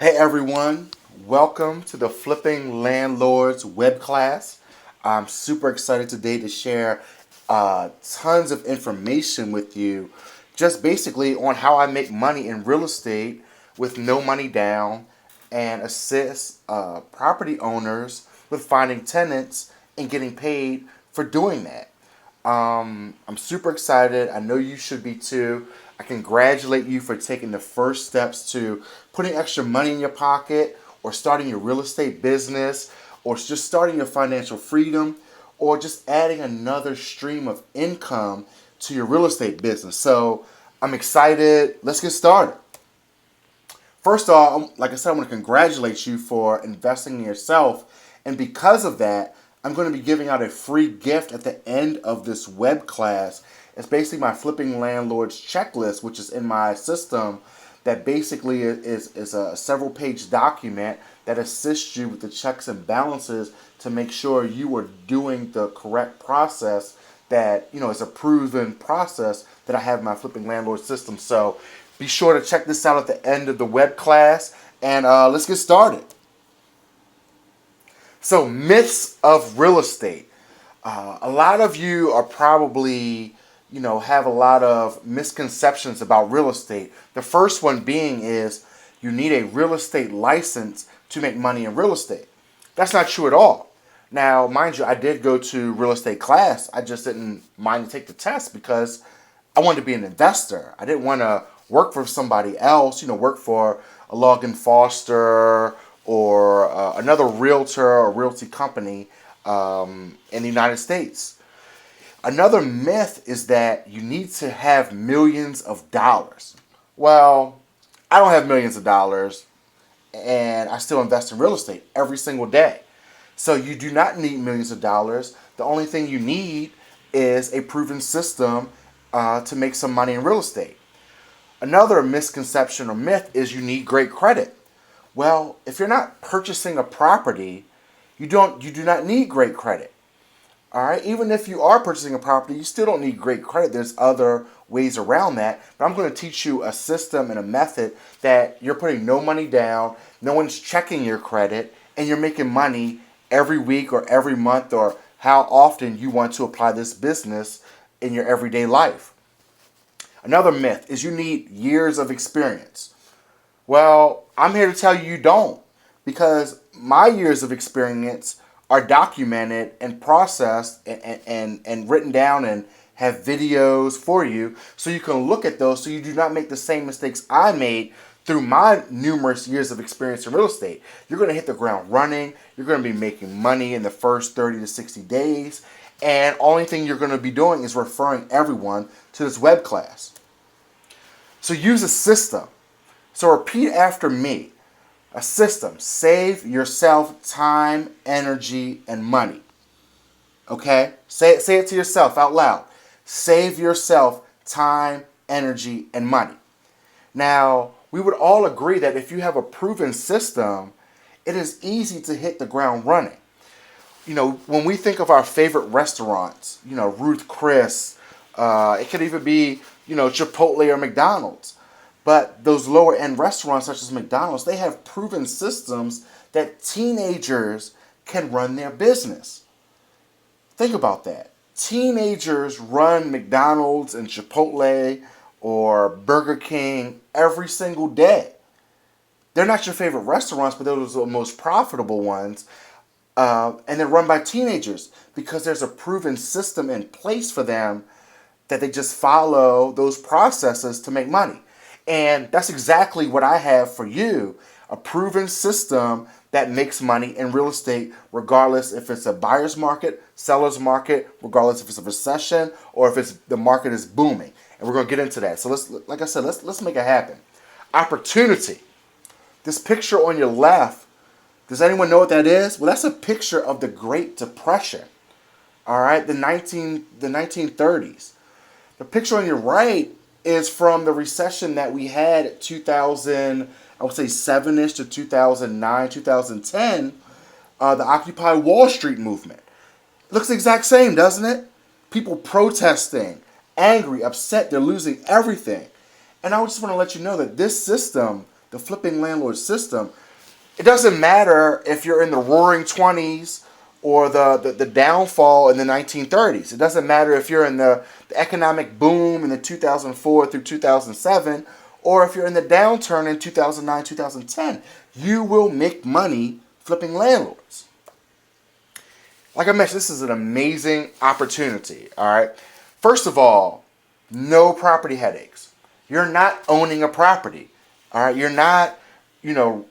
Hey everyone, welcome to the Flipping Landlords web class. I'm super excited today to share tons of information with you, just basically on how I make money in real estate with no money down and assist property owners with finding tenants and getting paid for doing that. I'm super excited. I know you should be too. I congratulate you for taking the first steps to putting extra money in your pocket or starting your real estate business or just starting your financial freedom or just adding another stream of income to your real estate business. So I'm excited. Let's get started. First off, like I said, I want to congratulate you for investing in yourself. And because of that, I'm going to be giving out a free gift at the end of this web class. It's basically my Flipping Landlords checklist, which is in my system, that basically is a several page document that assists you with the checks and balances to make sure you are doing the correct process that, is a proven process that I have in my Flipping Landlord system. So be sure to check this out at the end of the web class, and let's get started. So, myths of real estate. A lot of you are probably, have a lot of misconceptions about real estate. The first one being is you need a real estate license to make money in real estate. That's not true at all. Now, mind you, I did go to real estate class. I just didn't mind to take the test because I wanted to be an investor. I didn't want to work for somebody else, work for a Logan Foster or another realtor or realty company in the United States. Another myth is that you need to have millions of dollars. Well, I don't have millions of dollars and I still invest in real estate every single day. So you do not need millions of dollars. The only thing you need is a proven system to make some money in real estate. Another misconception or myth is you need great credit. Well, if you're not purchasing a property, you do not need great credit. All right, even if you are purchasing a property, you still don't need great credit. There's other ways around that. But I'm going to teach you a system and a method that you're putting no money down, no one's checking your credit, and you're making money every week or every month or how often you want to apply this business in your everyday life. Another myth is you need years of experience. Well, I'm here to tell you don't, because my years of experience are documented and processed and written down and have videos for you so you can look at those so you do not make the same mistakes I made through my numerous years of experience in real estate. You're going to hit the ground running. You're going to be making money in the first 30 to 60 days. And only thing you're going to be doing is referring everyone to this web class. So use a system. So repeat after me. A system. Save yourself time, energy, and money. Okay? Say it to yourself out loud. Save yourself time, energy, and money. Now, we would all agree that if you have a proven system, it is easy to hit the ground running. When we think of our favorite restaurants, Ruth Chris, it could even be, Chipotle or McDonald's. But those lower end restaurants such as McDonald's, they have proven systems that teenagers can run their business. Think about that. Teenagers run McDonald's and Chipotle or Burger King every single day. They're not your favorite restaurants, but those are the most profitable ones. And they're run by teenagers because there's a proven system in place for them that they just follow those processes to make money. And that's exactly what I have for you, a proven system that makes money in real estate, regardless if it's a buyer's market, seller's market, regardless if it's a recession or if it's the market is booming. And we're going to get into that. So let's make it happen. Opportunity. This picture on your left, does anyone know what that is? Well, that's a picture of the Great Depression. All right, the 1930s. The picture on your right is from the recession that we had at 2000, I would say 7-ish to 2009, 2010, the Occupy Wall Street movement. It looks the exact same, doesn't it? People protesting, angry, upset, they're losing everything. And I just want to let you know that this system the flipping landlord system, it doesn't matter if you're in the roaring 20s or the downfall in the 1930s. It doesn't matter if you're in the economic boom in the 2004 through 2007 or if you're in the downturn in 2009, 2010. You will make money flipping landlords. Like I mentioned, this is an amazing opportunity, all right? First of all, no property headaches. You're not owning a property, all right? You're not,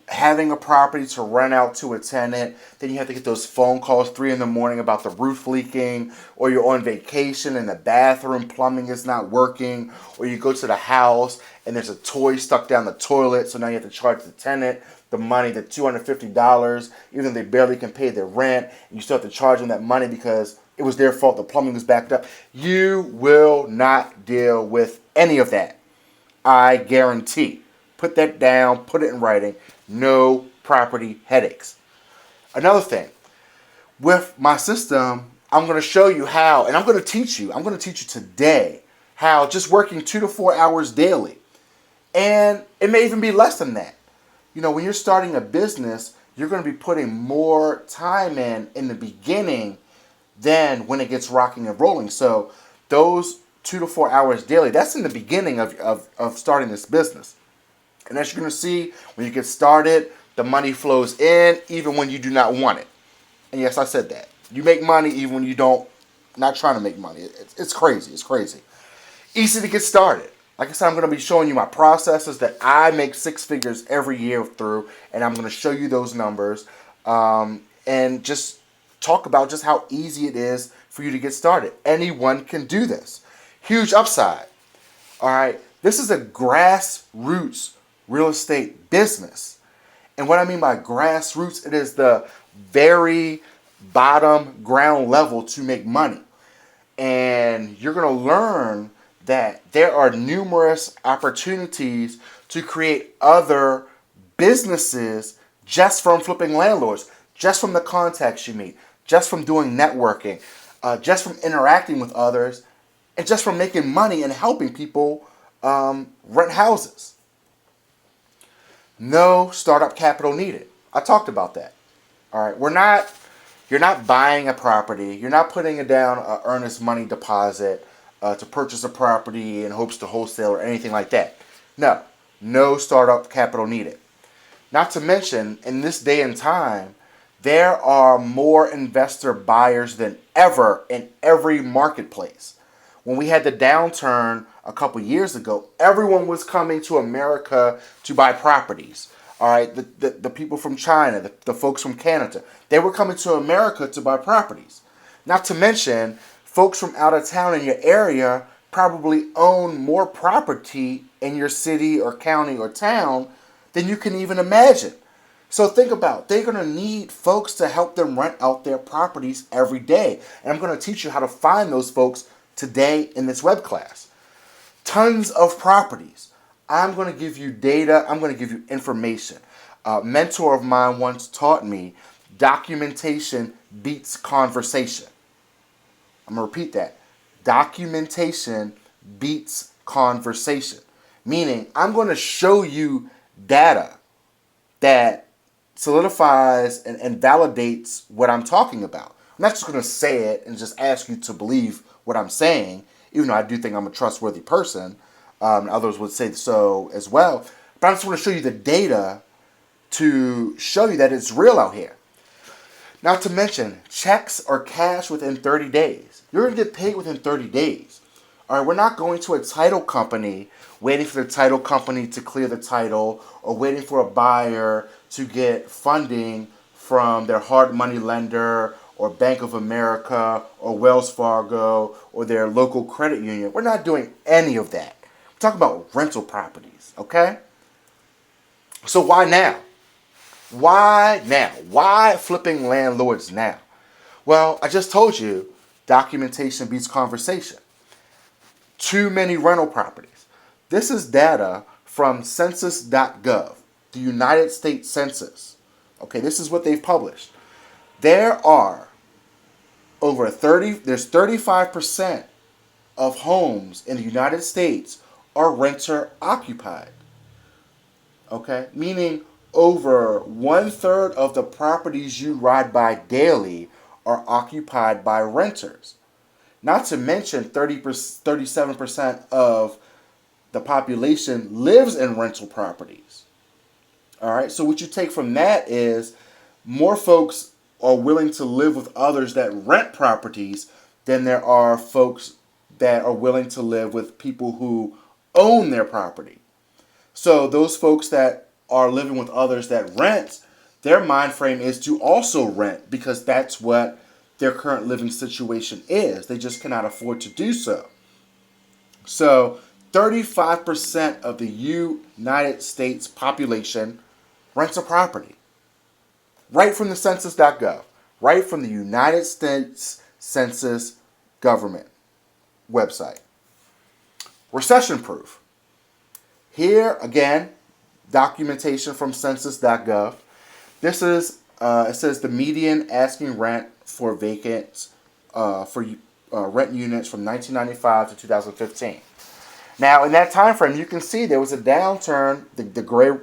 having a property to rent out to a tenant. Then you have to get those phone calls 3 in the morning about the roof leaking, or you're on vacation and the bathroom plumbing is not working, or you go to the house and there's a toy stuck down the toilet, so now you have to charge the tenant the money, the $250, even though they barely can pay their rent, and you still have to charge them that money because it was their fault, the plumbing was backed up. You will not deal with any of that. I guarantee. Put that down, put it in writing. No property headaches. Another thing, with my system, I'm going to show you how, and I'm going to teach you today how just working 2 to 4 hours daily, and it may even be less than that. When you're starting a business, you're going to be putting more time in the beginning than when it gets rocking and rolling. So those 2 to 4 hours daily, that's in the beginning of starting this business. And as you're going to see, when you get started, the money flows in even when you do not want it. And yes, I said that. You make money even when you not trying to make money. It's crazy. It's crazy. Easy to get started. Like I said, I'm going to be showing you my processes that I make 6 figures every year through, and I'm going to show you those numbers and just talk about just how easy it is for you to get started. Anyone can do this. Huge upside. All right, this is a grassroots real estate business. And what I mean by grassroots, it is the very bottom ground level to make money. And you're going to learn that there are numerous opportunities to create other businesses just from flipping landlords, just from the contacts you meet, just from doing networking, just from interacting with others, and just from making money and helping people rent houses. No startup capital needed. I talked about that. All right, you're not buying a property. You're not putting down an earnest money deposit to purchase a property in hopes to wholesale or anything like that. No startup capital needed. Not to mention, in this day and time, there are more investor buyers than ever in every marketplace. When we had the downturn a couple years ago, everyone was coming to America to buy properties. All right, the people from China, the folks from Canada, they were coming to America to buy properties. Not to mention, folks from out of town in your area probably own more property in your city or county or town than you can even imagine. So think about, they're going to need folks to help them rent out their properties every day. And I'm going to teach you how to find those folks today in this web class. Tons of properties. I'm going to give you data. I'm going to give you information. A mentor of mine once taught me documentation beats conversation. I'm going to repeat that. Documentation beats conversation. Meaning, I'm going to show you data that solidifies and validates what I'm talking about. I'm not just going to say it and just ask you to believe what I'm saying, even though I do think I'm a trustworthy person. Others would say so as well. But I just want to show you the data to show you that it's real out here. Not to mention, checks are cash within 30 days. You're going to get paid within 30 days. All right, we're not going to a title company waiting for the title company to clear the title or waiting for a buyer to get funding from their hard money lender or Bank of America or Wells Fargo or their local credit union. We're not doing any of that. We're talking about rental properties, okay? So why now? Why now? Why flipping landlords now? Well, I just told you, documentation beats conversation. Too many rental properties. This is data from census.gov, the United States Census. Okay, this is what they've published. There are there's 35% of homes in the United States are renter occupied. Okay? Meaning over 1/3 of the properties you ride by daily are occupied by renters. Not to mention 37% of the population lives in rental properties. All right? So what you take from that is more folks are willing to live with others that rent properties than there are folks that are willing to live with people who own their property. So those folks that are living with others that rent, their mind frame is to also rent because that's what their current living situation is. They just cannot afford to do so. So 35% of the United States population rents a property. Right from the census.gov, right from the United States Census government website. Recession proof. Here again, documentation from census.gov. This is it says the median asking rent for vacant for rent units from 1995 to 2015. Now, in that time frame, you can see there was a downturn. The gray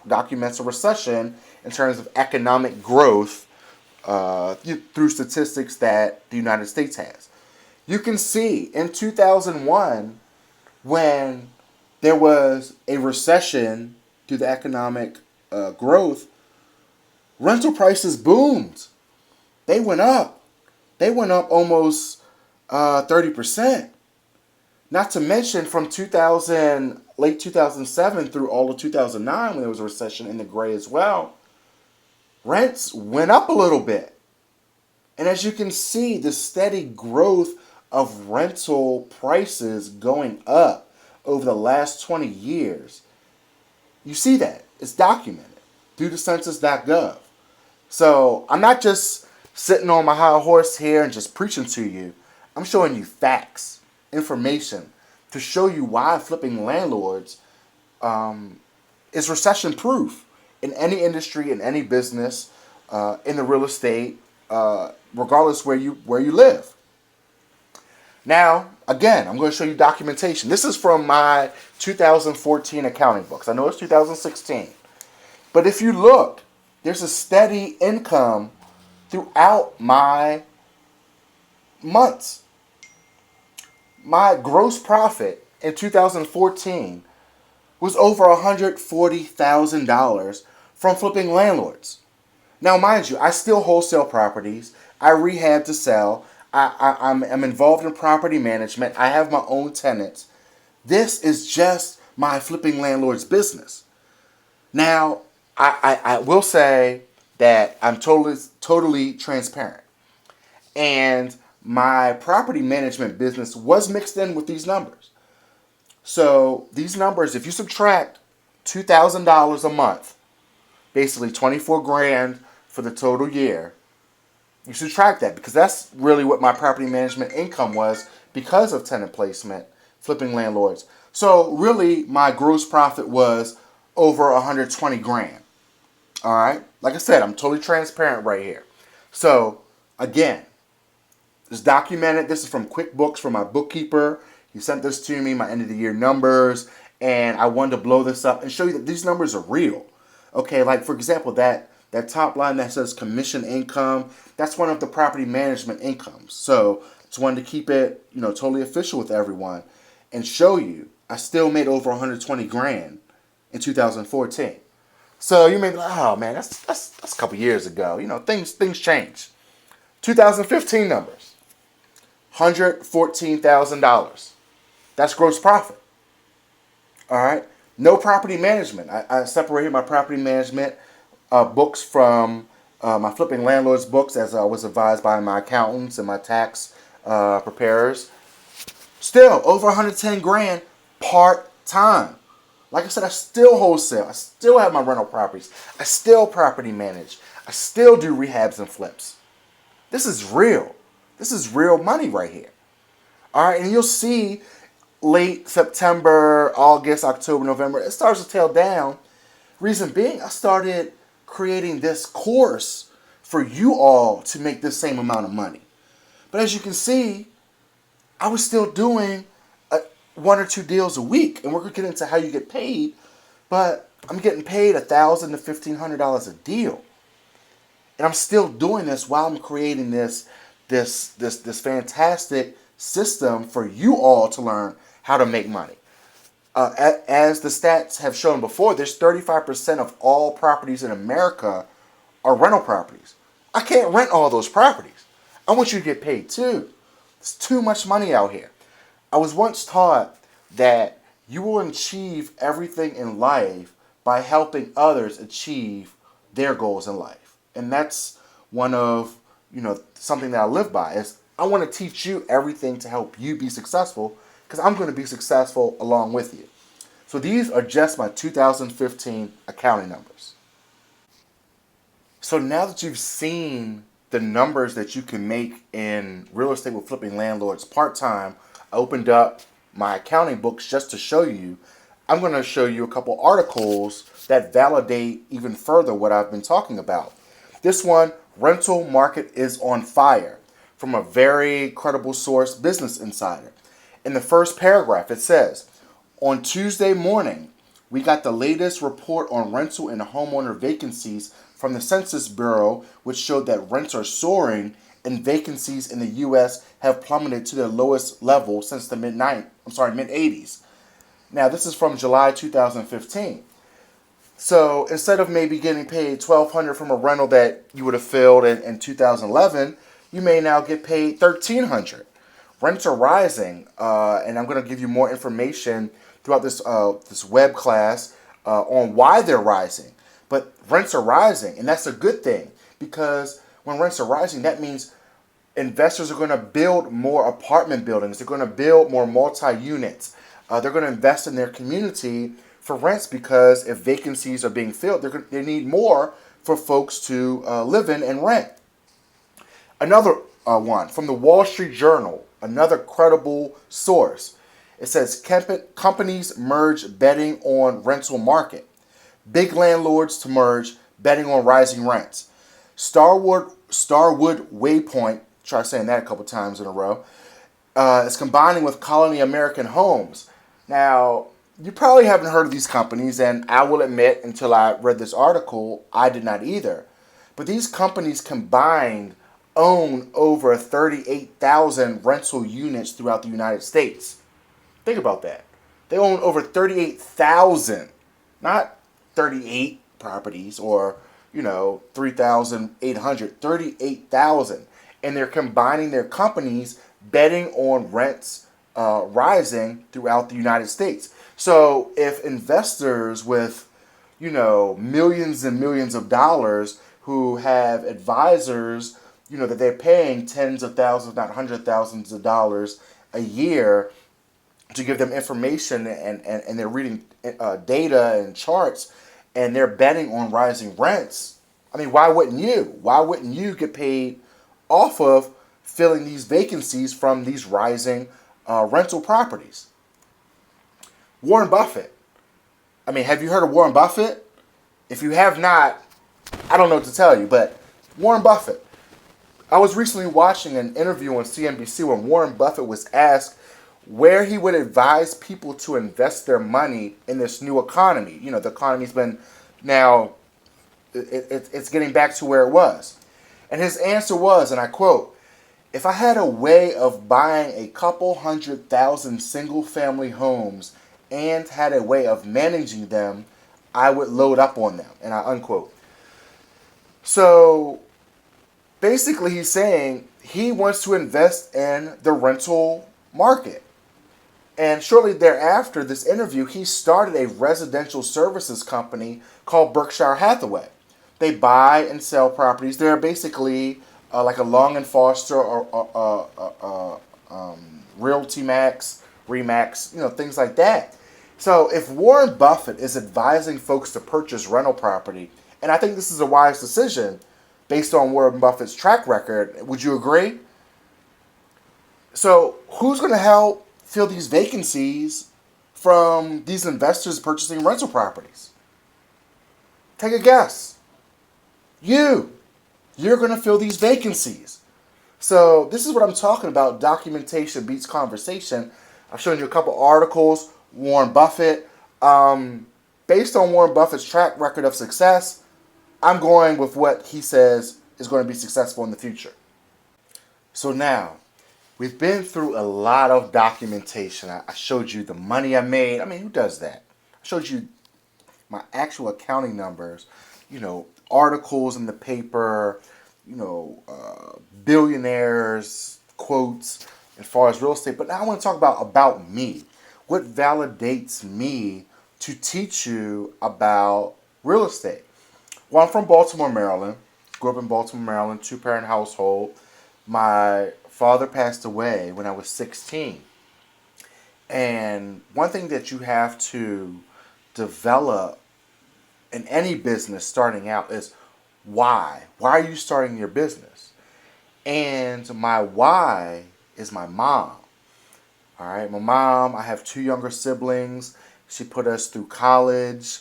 documents a recession in terms of economic growth through statistics that the United States has. You can see in 2001 when there was a recession due to economic growth, rental prices boomed. They went up. They went up almost 30%. Not to mention from 2000, late 2007 through all of 2009 when there was a recession in the gray as well, rents went up a little bit. And as you can see, the steady growth of rental prices going up over the last 20 years, you see that. It's documented through the census.gov. So I'm not just sitting on my high horse here and just preaching to you. I'm showing you facts, information to show you why flipping landlords is recession proof in any industry, in any business, in the real estate, regardless where you live. Now, again, I'm going to show you documentation. This is from my 2014 accounting books. I know it's 2016. But if you look, there's a steady income throughout my months. My gross profit in 2014 was over $140,000 from flipping landlords. Now, mind you, I still wholesale properties. I rehab to sell. I'm involved in property management. I have my own tenants. This is just my flipping landlord's business. Now, I will say that I'm totally transparent. And my property management business was mixed in with these numbers. So these numbers, if you subtract $2,000 a month, basically 24 grand for the total year, you subtract that because that's really what my property management income was because of tenant placement, flipping landlords. So really my gross profit was over 120 grand. All right. Like I said, I'm totally transparent right here. So again, it's documented. This is from QuickBooks from my bookkeeper. He sent this to me, my end of the year numbers, and I wanted to blow this up and show you that these numbers are real. Okay, like for example, that top line that says commission income, that's one of the property management incomes. So just wanted to keep it, totally official with everyone and show you I still made over 120 grand in 2014. So you may be like, oh man, that's a couple years ago. Things change. 2015 numbers, $114,000. That's gross profit. All right. No property management. I separated my property management books from my flipping landlords books as I was advised by my accountants and my tax preparers. Still over 110 grand part time. Like I said, I still wholesale. I still have my rental properties. I still property manage. I still do rehabs and flips. This is real. This is real money right here. All right, and you'll see late September, August, October, November, it starts to tail down. Reason being, I started creating this course for you all to make the same amount of money. But as you can see, I was still doing one or two deals a week, and we're going to get into how you get paid. But I'm getting paid $1,000 to $1,500 a deal, and I'm still doing this while I'm creating this fantastic system for you all to learn how to make money. As the stats have shown before, there's 35% of all properties in America are rental properties. I can't rent all those properties. I want you to get paid too. There's too much money out here. I was once taught that you will achieve everything in life by helping others achieve their goals in life. And that's one of, something that I live by is I want to teach you everything to help you be successful because I'm going to be successful along with you. So these are just my 2015 accounting numbers. So now that you've seen the numbers that you can make in real estate with flipping landlords part-time, I opened up my accounting books just to show you. I'm going to show you a couple articles that validate even further what I've been talking about. This one, rental market is on fire, from a very credible source, Business Insider. In the first paragraph, it says, on Tuesday morning, we got the latest report on rental and homeowner vacancies from the Census Bureau, which showed that rents are soaring and vacancies in the U.S. have plummeted to their lowest level since the mid-80s. Now, this is from July 2015. So instead of maybe getting paid $1,200 from a rental that you would have filled in 2011, you may now get paid $1,300. Rents are rising, and I'm going to give you more information throughout this web class on why they're rising. But rents are rising, and that's a good thing because when rents are rising, that means investors are going to build more apartment buildings. They're going to build more multi-units. They're going to invest in their community for rents because if vacancies are being filled, they need more for folks to live in and rent. Another one from the Wall Street Journal, another credible source. It says companies merge betting on rental market. Big landlords to merge betting on rising rents. Starwood Waypoint, try saying that a couple times in a row, is combining with Colony American Homes. Now, you probably haven't heard of these companies, and I will admit, until I read this article, I did not either. But these companies combined own over 38,000 rental units throughout the United States. Think about that. They own over 38,000, not 38 properties or, 3,800, 38,000. And they're combining their companies betting on rents rising throughout the United States. So if investors with, millions and millions of dollars who have advisors, that they're paying tens of thousands, not hundreds of thousands of dollars a year to give them information and they're reading data and charts and they're betting on rising rents, I mean, why wouldn't you? Why wouldn't you get paid off of filling these vacancies from these rising rental properties? Warren Buffett. I mean, have you heard of Warren Buffett? If you have not, I don't know what to tell you, but Warren Buffett. I was recently watching an interview on CNBC when Warren Buffett was asked where he would advise people to invest their money in this new economy. The economy's been now, it's getting back to where it was. And his answer was, and I quote, if I had a way of buying a couple 100,000 single-family homes and had a way of managing them, I would load up on them, and I unquote. So basically he's saying he wants to invest in the rental market. And shortly thereafter, this interview, he started a residential services company called Berkshire Hathaway. They buy and sell properties. They're basically like a Long and Foster or Realty Max, Remax, things like that. So if Warren Buffett is advising folks to purchase rental property, and I think this is a wise decision based on Warren Buffett's track record, would you agree? So who's going to help fill these vacancies from these investors purchasing rental properties? Take a guess. You're going to fill these vacancies. So this is what I'm talking about. Documentation beats conversation. I've shown you a couple articles. Warren Buffett. based on Warren Buffett's track record of success, I'm going with what he says is going to be successful in the future. So now, we've been through a lot of documentation. I showed you the money I made. I mean, who does that? I showed you my actual accounting numbers, articles in the paper, billionaires, quotes as far as real estate. But now I want to talk about me. What validates me to teach you about real estate? Well, I'm from Baltimore, Maryland. Grew up in Baltimore, Maryland, two-parent household. My father passed away when I was 16. And one thing that you have to develop in any business starting out is why. Why are you starting your business? And my why is my mom. All right, my mom, I have two younger siblings. She put us through college.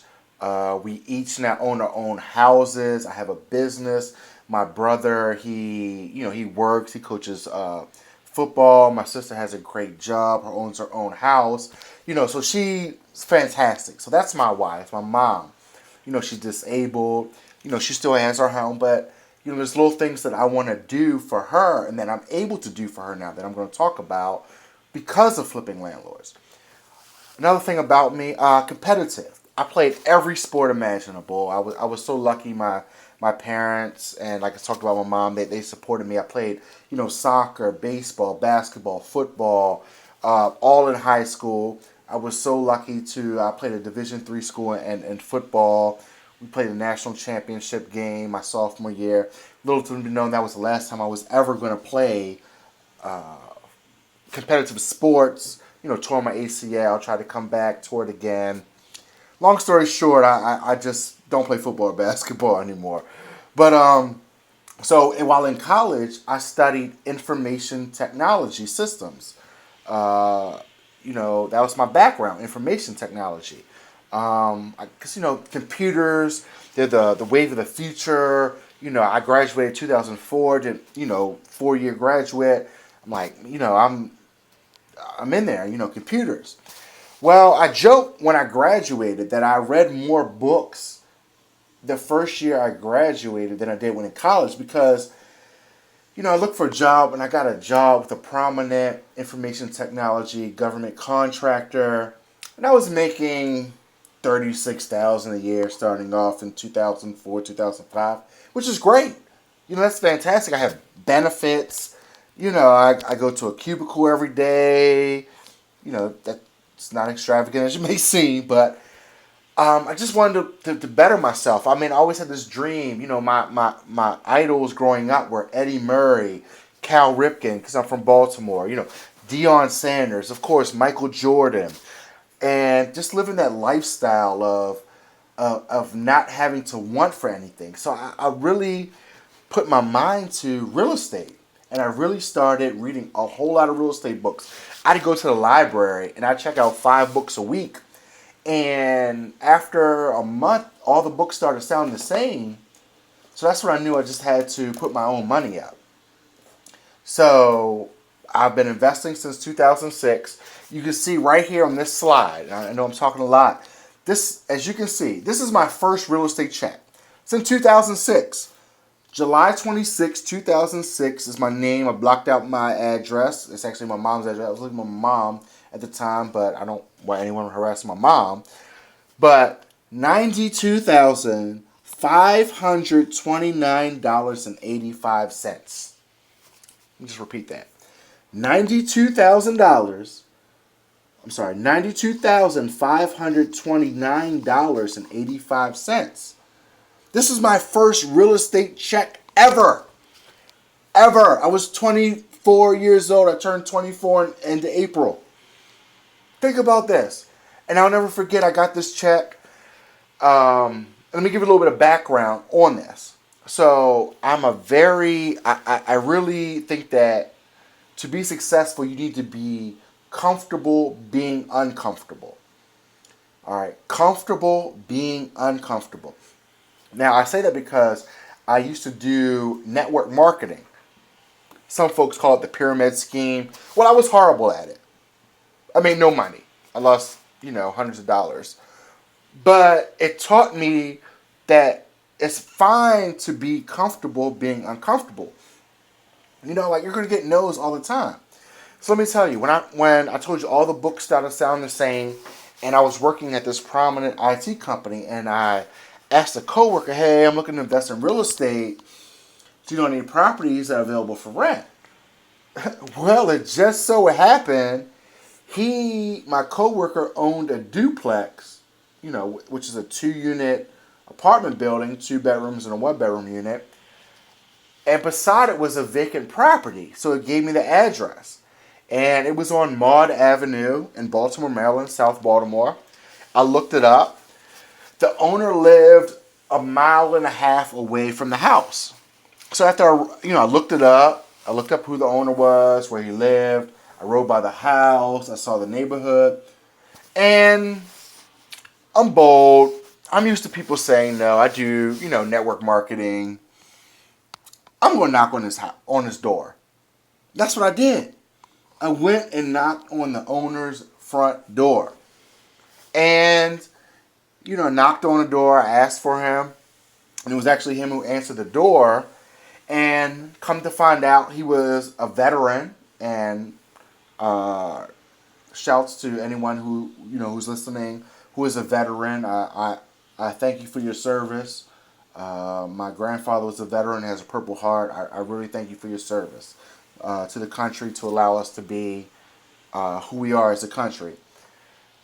We each now own our own houses. I have a business. My brother, he works. He coaches football. My sister has a great job. Her owns her own house. So she's fantastic. So that's my why. It's my mom. She's disabled. She still has her home, but there's little things that I want to do for her and that I'm able to do for her now that I'm going to talk about because of flipping landlords. Another thing about me, competitive. I played every sport imaginable. I was so lucky. My parents and like I talked about my mom, they supported me. I played soccer, baseball, basketball, football, all in high school. I was so lucky to I played a Division III school and football. We played a national championship game my sophomore year. Little to be known, that was the last time I was ever going to play competitive sports. Tore my ACL, tried to come back, tore it again. Long story short, I just don't play football or basketball anymore. But so while in college, I studied information technology systems. That was my background, information technology. Because computers, they're the wave of the future. I graduated 2004, did 4-year graduate. I'm like, I'm in there, computers. Well, I joked when I graduated that I read more books the first year I graduated than I did when in college because, I looked for a job and I got a job with a prominent information technology government contractor, and I was making $36,000 a year starting off in 2004, 2005, which is great. That's fantastic. I have benefits. I go to a cubicle every day. That's not extravagant as it may seem, but I just wanted to better myself. I mean, I always had this dream. My idols growing up were Eddie Murray, Cal Ripken, because I'm from Baltimore. Deion Sanders, of course, Michael Jordan, and just living that lifestyle of not having to want for anything. So I really put my mind to real estate. And I really started reading a whole lot of real estate books. I'd go to the library and I'd check out 5 books a week. And after a month, all the books started sounding the same. So that's when I knew I just had to put my own money up. So I've been investing since 2006. You can see right here on this slide, I know I'm talking a lot. This, as you can see, this is my first real estate check. It's in 2006. July 26, 2006 is my name. I blocked out my address. It's actually my mom's address. I was living with my mom at the time, but I don't want anyone harassing my mom. But $92,529.85. Let me just repeat that. $92,529.85. This is my first real estate check ever. Ever. I was 24 years old. I turned 24 in April. Think about this. And I'll never forget, I got this check. Let me give you a little bit of background on this. So I really think that to be successful, you need to be comfortable being uncomfortable. All right. Comfortable being uncomfortable. Now, I say that because I used to do network marketing. Some folks call it the pyramid scheme. Well, I was horrible at it. I made no money. I lost, hundreds of dollars. But it taught me that it's fine to be comfortable being uncomfortable. Like you're gonna get no's all the time. So let me tell you, when I told you all the books started sound the same, and I was working at this prominent IT company, and I asked a coworker, "Hey, I'm looking to invest in real estate. Do you know any properties that are available for rent?" Well, it just so happened my coworker owned a duplex, which is a 2 unit apartment building, 2 bedrooms and a 1 bedroom unit. And beside it was a vacant property. So it gave me the address. And it was on Maud Avenue in Baltimore, Maryland, South Baltimore. I looked it up. The owner lived a mile and a half away from the house. So after I looked it up. I looked up who the owner was, where he lived. I rode by the house. I saw the neighborhood. And I'm bold. I'm used to people saying no. I do, network marketing. I'm going to knock on his door. That's what I did. I went and knocked on the owner's front door. And, knocked on the door. I asked for him. And it was actually him who answered the door. And come to find out, he was a veteran. And shouts to anyone who's listening, who is a veteran. I thank you for your service. My grandfather was a veteran, has a Purple Heart. I really thank you for your service to the country, to allow us to be who we are as a country.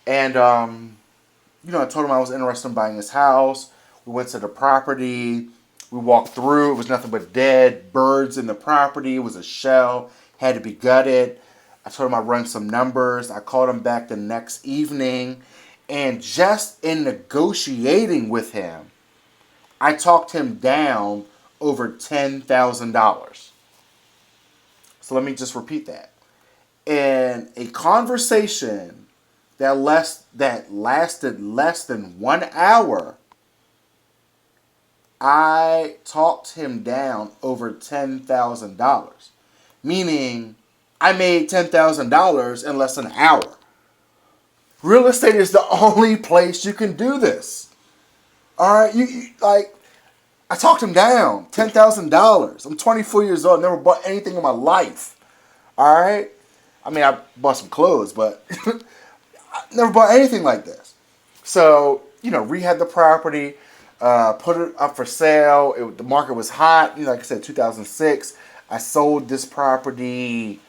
And I told him I was interested in buying his house. We went to the property. We walked through. It was nothing but dead birds in the property. It was a shell. Had to be gutted. I told him I'd run some numbers. I called him back the next evening. And just in negotiating with him, I talked him down over $10,000. So let me just repeat that. In a conversation that lasted less than 1 hour, I talked him down over $10,000. Meaning, I made $10,000 in less than an hour. Real estate is the only place you can do this. All right, I talked him down $10,000. I'm 24 years old. Never bought anything in my life. All right, I mean I bought some clothes, but I never bought anything like this. So rehab the property, put it up for sale. The market was hot. Like I said, 2006. I sold this property.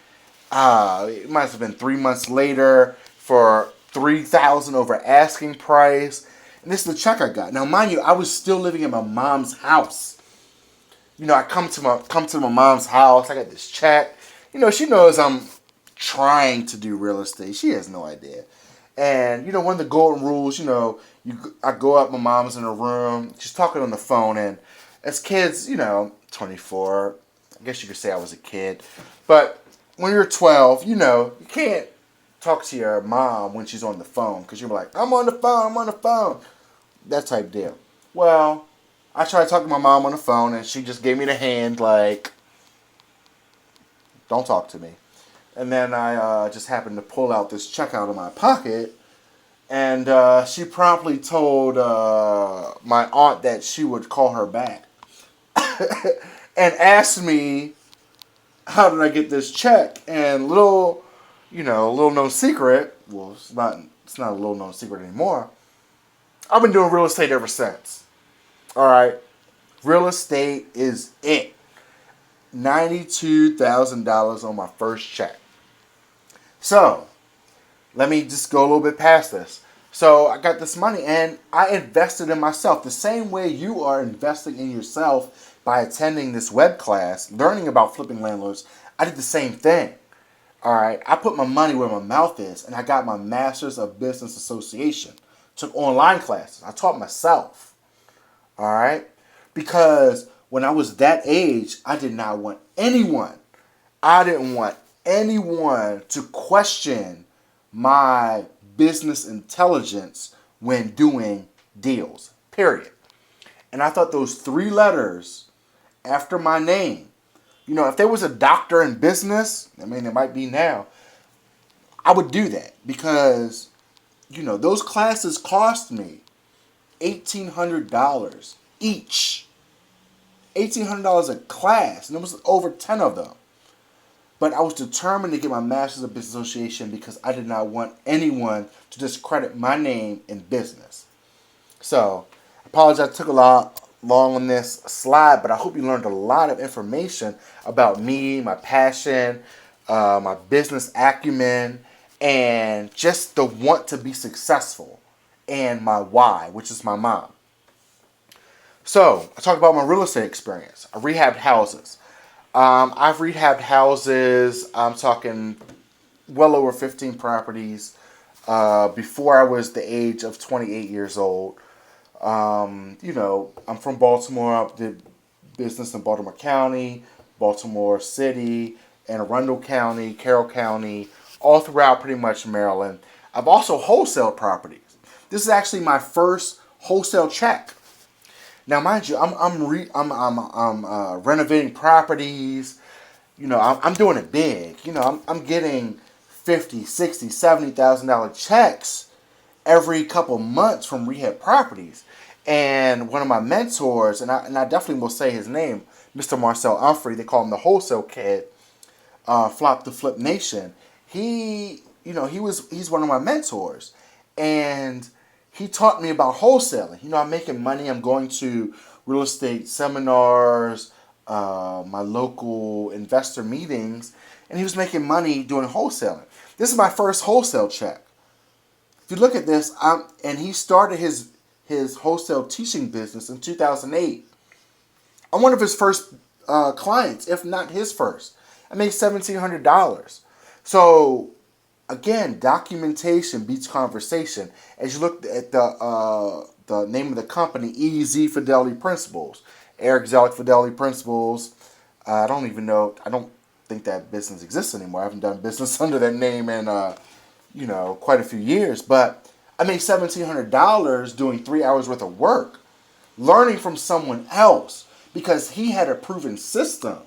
It might have been 3 months later for $3,000 over asking price. And this is the check I got. Now, mind you, I was still living in my mom's house. I come to my mom's house. I got this check. She knows I'm trying to do real estate. She has no idea. And one of the golden rules, I go up. My mom's in her room. She's talking on the phone. And as kids, 24. I guess you could say I was a kid. But when you're 12, you can't talk to your mom when she's on the phone, because you're like, I'm on the phone. That type deal. Well, I tried to talk to my mom on the phone, and she just gave me the hand like, don't talk to me. And then I just happened to pull out this check out of my pocket, and she promptly told my aunt that she would call her back and asked me, how did I get this check? And little known secret, well, it's not a little known secret anymore. I've been doing real estate ever since. All right. Real estate is it. $92,000 on my first check. So, let me just go a little bit past this. So, I got this money and I invested in myself the same way you are investing in yourself by attending this web class, learning about flipping landlords. I did the same thing. All right. I put my money where my mouth is, and I got my Master's of Business Association. Took online classes. I taught myself. All right. Because when I was that age, I did not want anyone. I didn't want anyone to question my business intelligence when doing deals. Period. And I thought those 3 letters after my name, if there was a doctor in business, I mean, it might be now, I would do that because, those classes cost me. $1,800 each. $1,800 a class, and there was over 10 of them. But I was determined to get my Master's of Business Association because I did not want anyone to discredit my name in business. So, I apologize, I took a lot long on this slide, but I hope you learned a lot of information about me, my passion, my business acumen, and just the want to be successful, and my why, which is my mom. So, I talked about my real estate experience. I rehabbed houses. I've rehabbed houses, I'm talking well over 15 properties before I was the age of 28 years old. I'm from Baltimore. I did business in Baltimore County, Baltimore City, Anne Arundel County, Carroll County, all throughout pretty much Maryland. I've also wholesaled properties. This is actually my first wholesale check. Now, mind you, I'm renovating properties. I'm doing it big. I'm getting $50, $60, $70,000 checks every couple months from rehab properties. And one of my mentors, and I definitely will say his name, Mr. Marcel Humphrey, they call him the Wholesale Kid, Flop the Flip Nation. He's one of my mentors, and he taught me about wholesaling. I'm making money. I'm going to real estate seminars, my local investor meetings, and he was making money doing wholesaling. This is my first wholesale check. If you look at this, and he started his wholesale teaching business in 2008. I'm one of his first clients, if not his first. I made $1,700. So, again, documentation beats conversation. As you look at the name of the company, EZ Fidelity Principles, Eric Zellick Fidelity Principles. I don't even know. I don't think that business exists anymore. I haven't done business under that name in quite a few years. But I made $1,700 doing 3 hours worth of work, learning from someone else because he had a proven system.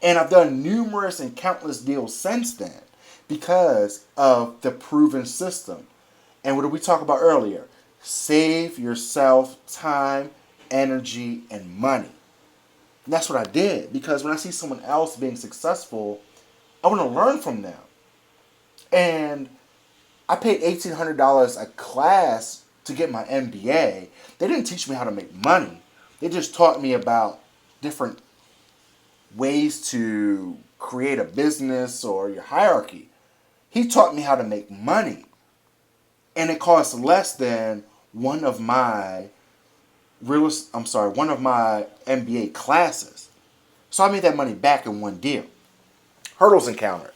And I've done numerous and countless deals since then because of the proven system. And what did we talk about earlier? Save yourself time, energy, and money. And that's what I did because when I see someone else being successful, I want to learn from them. And I paid $1,800 a class to get my MBA. They didn't teach me how to make money. They just taught me about different ways to create a business or your hierarchy. He taught me how to make money. And it cost less than one of my MBA classes. So I made that money back in one deal. Hurdles encountered.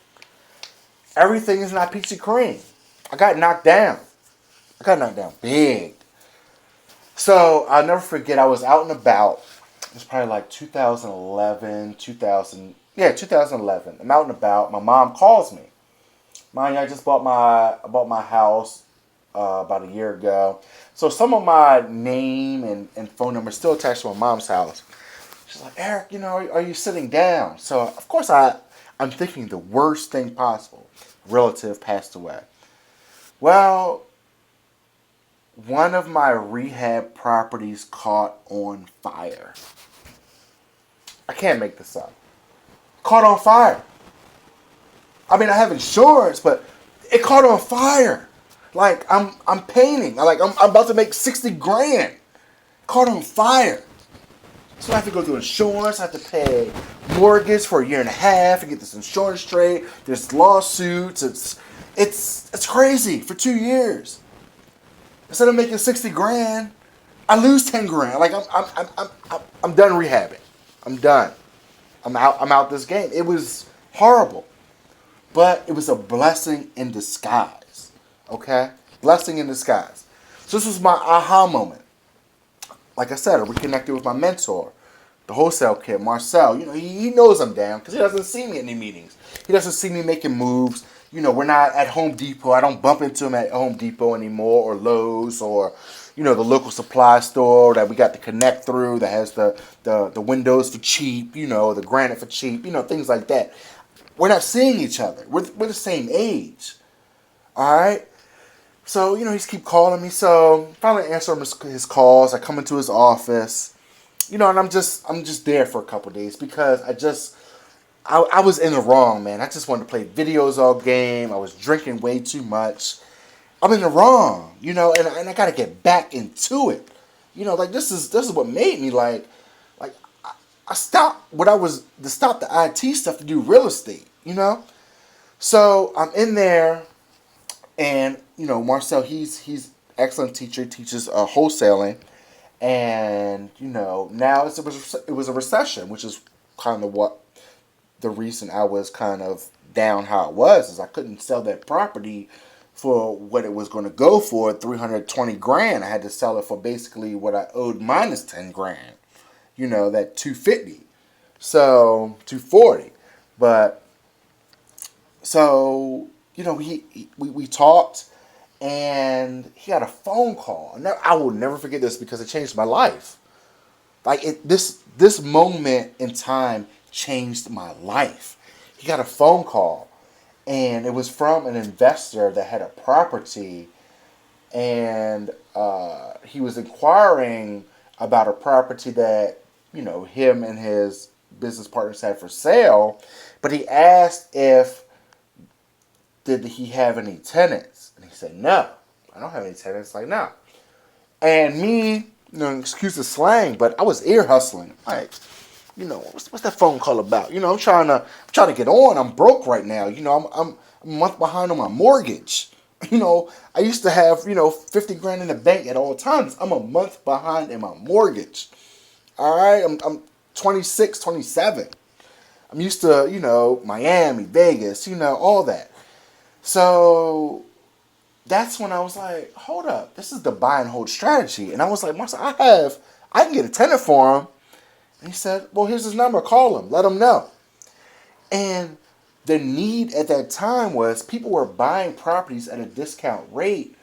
Everything is not peachy cream. I got knocked down. Big. So I'll never forget, I was out and about. It was probably like 2011. I'm out and about. My mom calls me. Mind you, I just bought my house about a year ago. So some of my name and phone number is still attached to my mom's house. She's like, Eric, are you sitting down? So of course I'm thinking the worst thing possible. Relative passed away. Well, one of my rehab properties caught on fire. I can't make this up. Caught on fire. I mean, I have insurance, but it caught on fire. Like I'm painting. I'm about to make 60 grand. Caught on fire. So I have to go through insurance. I have to pay mortgage for a year and a half and get this insurance straight. There's lawsuits. It's crazy for 2 years. Instead of making 60 grand, I lose 10 grand. Like I'm done rehabbing. I'm done. I'm out this game. It was horrible. But it was a blessing in disguise. Okay? Blessing in disguise. So this was my aha moment. Like I said, I reconnected with my mentor, the wholesale kid, Marcel. He knows I'm down because he doesn't see me at any meetings. He doesn't see me making moves. We're not at Home Depot. I don't bump into him at Home Depot anymore, or Lowe's, or the local supply store that we got to connect through that has the windows for cheap, the granite for cheap, things like that. We're not seeing each other. We're the same age. All right? So, he's keep calling me. So finally answer his calls. I come into his office, and I'm just there for a couple days because I was in the wrong, man. I just wanted to play videos all game. I was drinking way too much. I'm in the wrong, and I got to get back into it. Like this is what made me like I stopped what I was to stop the IT stuff to do real estate. So I'm in there, and Marcel, he's excellent teacher, teaches wholesaling, and now it was a recession, which is kind of what the reason I was kind of down how it was is I couldn't sell that property for what it was going to go for, 320 grand. I had to sell it for basically what I owed minus 10 grand. That 250. So 240. But so we talked, and he had a phone call. I will never forget this because it changed my life. Like this moment in time changed my life. He got a phone call, and it was from an investor that had a property, and he was inquiring about a property that him and his business partners had for sale, but he asked if did he have any tenants, and he said no, I don't have any tenants. Like no, and me, excuse the slang, but I was ear hustling. Like, what's that phone call about? I'm trying to get on. I'm broke right now. I'm a month behind on my mortgage. I used to have 50 grand in the bank at all times. I'm a month behind in my mortgage. All right, I'm 26, 27. I'm used to Miami, Vegas, all that. So that's when I was like, hold up, this is the buy and hold strategy. And I was like, Marcel, I can get a tenant for him. And he said, well, here's his number. Call him. Let him know. And the need at that time was people were buying properties at a discount rate,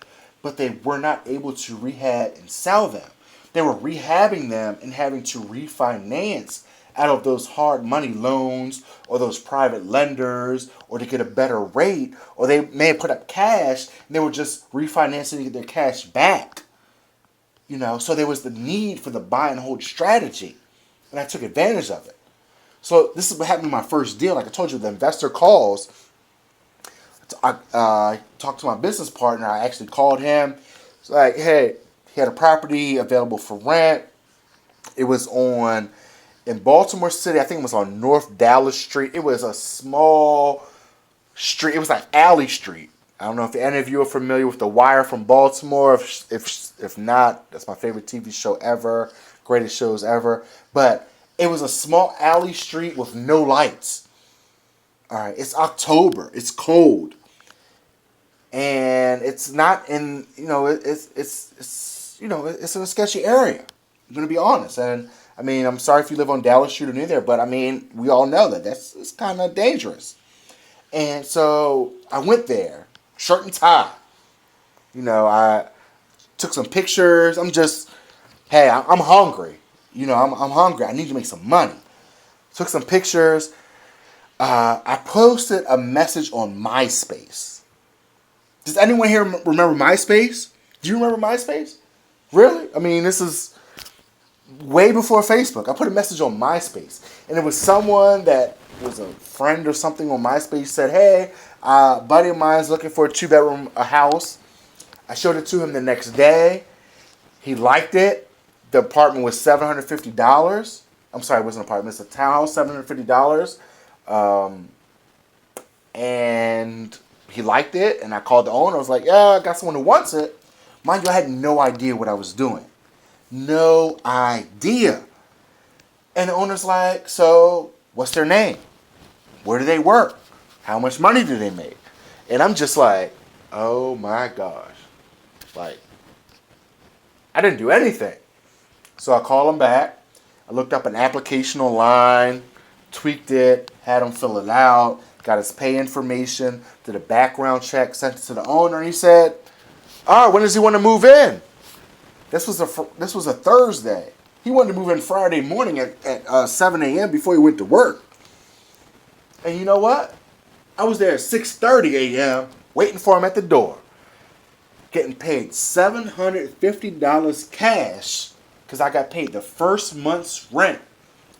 but they were not able to rehab and sell them. They were rehabbing them and having to refinance out of those hard money loans or those private lenders or to get a better rate, or they may have put up cash and they were just refinancing to get their cash back. So there was the need for the buy and hold strategy. And I took advantage of it. So this is what happened in my first deal. Like I told you, the investor calls. I talked to my business partner. I actually called him. It's like, hey, he had a property available for rent. It was in Baltimore City. I think it was on North Dallas Street. It was a small street. It was like Alley Street. I don't know if any of you are familiar with The Wire from Baltimore. If not, that's my favorite TV show ever. Greatest shows ever. But it was a small alley street with no lights. All right, it's October. It's cold, and it's not in it's in a sketchy area. I'm gonna be honest, and I mean I'm sorry if you live on Dallas Street or near there, but I mean we all know that it's kind of dangerous. And so I went there, shirt and tie. I took some pictures. Hey, I'm hungry. I'm hungry. I need to make some money. Took some pictures. I posted a message on MySpace. Does anyone here remember MySpace? Do you remember MySpace? Really? I mean, this is way before Facebook. I put a message on MySpace. And it was someone that was a friend or something on MySpace said, hey, a buddy of mine's looking for a 2-bedroom house. I showed it to him the next day. He liked it. The apartment was $750. I'm sorry, it wasn't an apartment. It's a townhouse, $750. And he liked it. And I called the owner. I was like, yeah, I got someone who wants it. Mind you, I had no idea what I was doing. No idea. And the owner's like, so what's their name? Where do they work? How much money do they make? And I'm just like, oh my gosh. Like, I didn't do anything. So I called him back. I looked up an application online, tweaked it, had him fill it out, got his pay information, did a background check, sent it to the owner, and he said, all right, when does he want to move in? This was a Thursday. He wanted to move in Friday morning at 7 a.m. before he went to work. And you know what? I was there at 6:30 a.m. waiting for him at the door. getting paid $750 cash because I got paid the first month's rent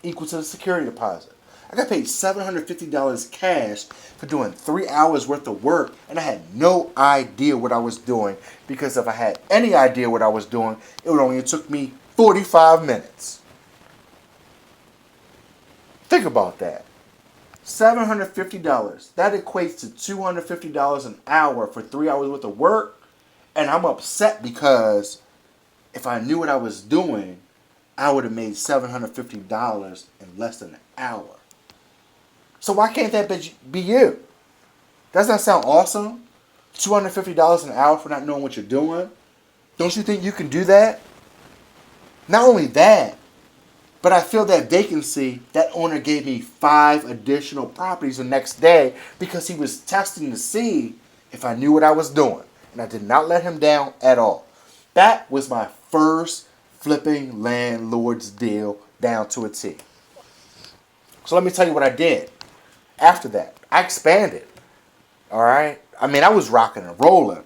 equal to the security deposit. I got paid $750 cash for doing 3 hours worth of work, and I had no idea what I was doing, because if I had any idea what I was doing, it would only took me 45 minutes. Think about that. $750. That equates to $250 an hour for 3 hours worth of work, and I'm upset because if I knew what I was doing, I would have made $750 in less than an hour. So why can't that be you? Doesn't that sound awesome? $250 an hour for not knowing what you're doing? Don't you think you can do that? Not only that, but I filled that vacancy. That owner gave me 5 additional properties the next day because he was testing to see if I knew what I was doing. And I did not let him down at all. That was my first flipping landlord's deal down to a T. So let me tell you what I did. After that, I expanded. All right. I mean, I was rocking and rolling.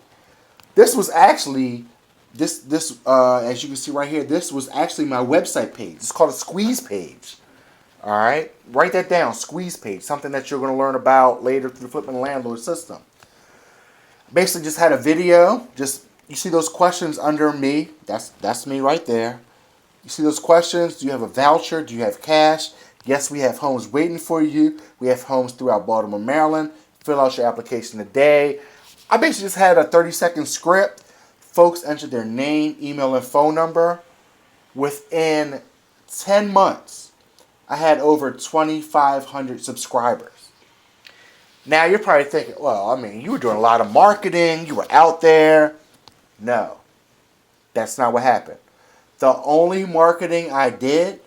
This was actually this as you can see right here. This was actually my website page. It's called a squeeze page. All right. Write that down. Squeeze page. Something that you're going to learn about later through the flipping landlord system. Basically, just had a video. Just you see those questions under me. That's me right there. You see those questions? Do you have a voucher? Do you have cash? Yes, we have homes waiting for you. We have homes throughout Baltimore, Maryland. Fill out your application today. I basically just had a 30-second script. Folks entered their name, email, and phone number. Within 10 months, I had over 2,500 subscribers. Now, you're probably thinking, well, I mean, you were doing a lot of marketing. You were out there. No, that's not what happened. The only marketing I did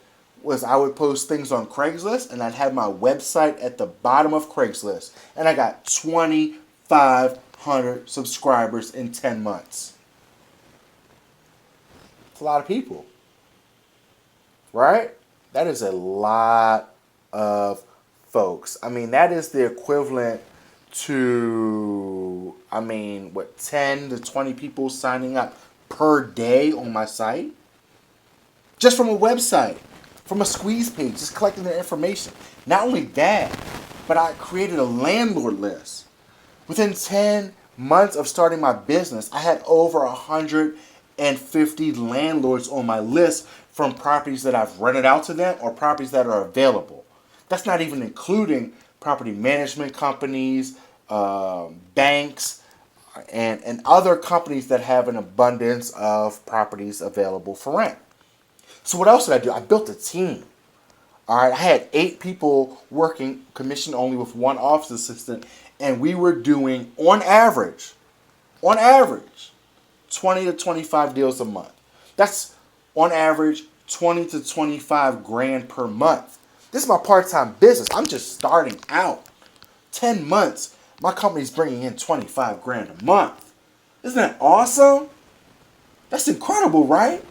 was I would post things on Craigslist, and I'd have my website at the bottom of Craigslist. And I got 2,500 subscribers in 10 months. It's a lot of people. Right? That is a lot of folks. I mean, that is the equivalent to, 10 to 20 people signing up per day on my site? Just from a website. From a squeeze page, just collecting their information. Not only that, but I created a landlord list. Within 10 months of starting my business, I had over 150 landlords on my list from properties that I've rented out to them or properties that are available. That's not even including property management companies, banks, and other companies that have an abundance of properties available for rent. So what else did I do? I built a team. All right, I had 8 people working commission only with 1 office assistant, and we were doing on average, 20 to 25 deals a month. That's on average 20 to 25 grand per month. This is my part-time business. I'm just starting out. 10 months, my company's bringing in 25 grand a month. Isn't that awesome? That's incredible, right?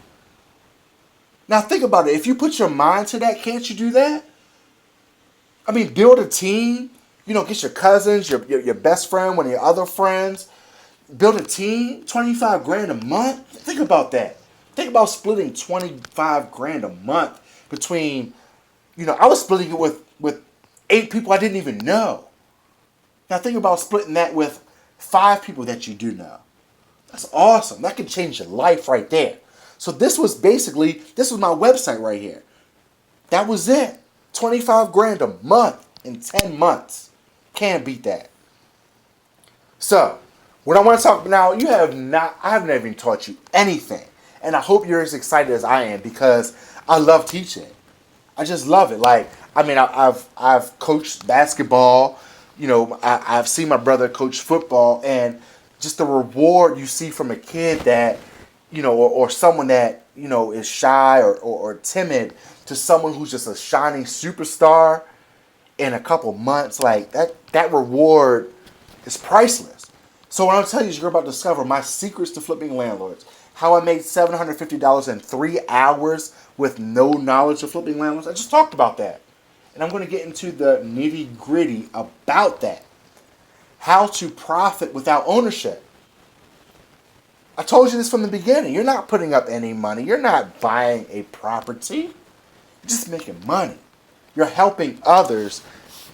Now think about it. If you put your mind to that, can't you do that? I mean, build a team. Get your cousins, your best friend, one of your other friends. Build a team, 25 grand a month. Think about that. Think about splitting 25 grand a month between, I was splitting it with 8 people I didn't even know. Now think about splitting that with 5 people that you do know. That's awesome. That could change your life right there. So this was my website right here. That was it. 25 grand a month in 10 months. Can't beat that. So, what I want to talk about now, I haven't even taught you anything. And I hope you're as excited as I am because I love teaching. I just love it. I've coached basketball. I've seen my brother coach football, and just the reward you see from a kid that, or someone that, is shy or timid to someone who's just a shining superstar in a couple months, that reward is priceless. So what I'm telling you is you're about to discover my secrets to flipping landlords. How I made $750 in 3 hours with no knowledge of flipping landlords. I just talked about that. And I'm going to get into the nitty gritty about that. How to profit without ownership. I told you this from the beginning. You're not putting up any money. You're not buying a property. You're just making money. You're helping others,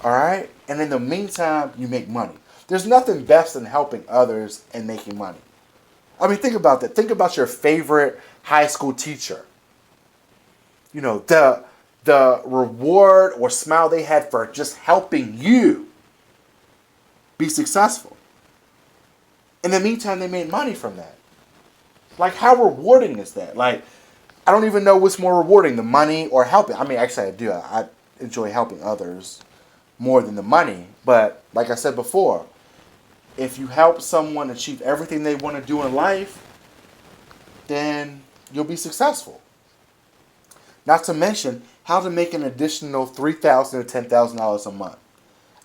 all right? And in the meantime, you make money. There's nothing best than helping others and making money. I mean, think about that. Think about your favorite high school teacher. You know, the reward or smile they had for just helping you be successful. In the meantime, they made money from that. Like, how rewarding is that? Like, I don't even know what's more rewarding, the money or helping. I mean, actually, I do. I enjoy helping others more than the money. But like I said before, if you help someone achieve everything they want to do in life, then you'll be successful. Not to mention how to make an additional $3,000 to $10,000 a month.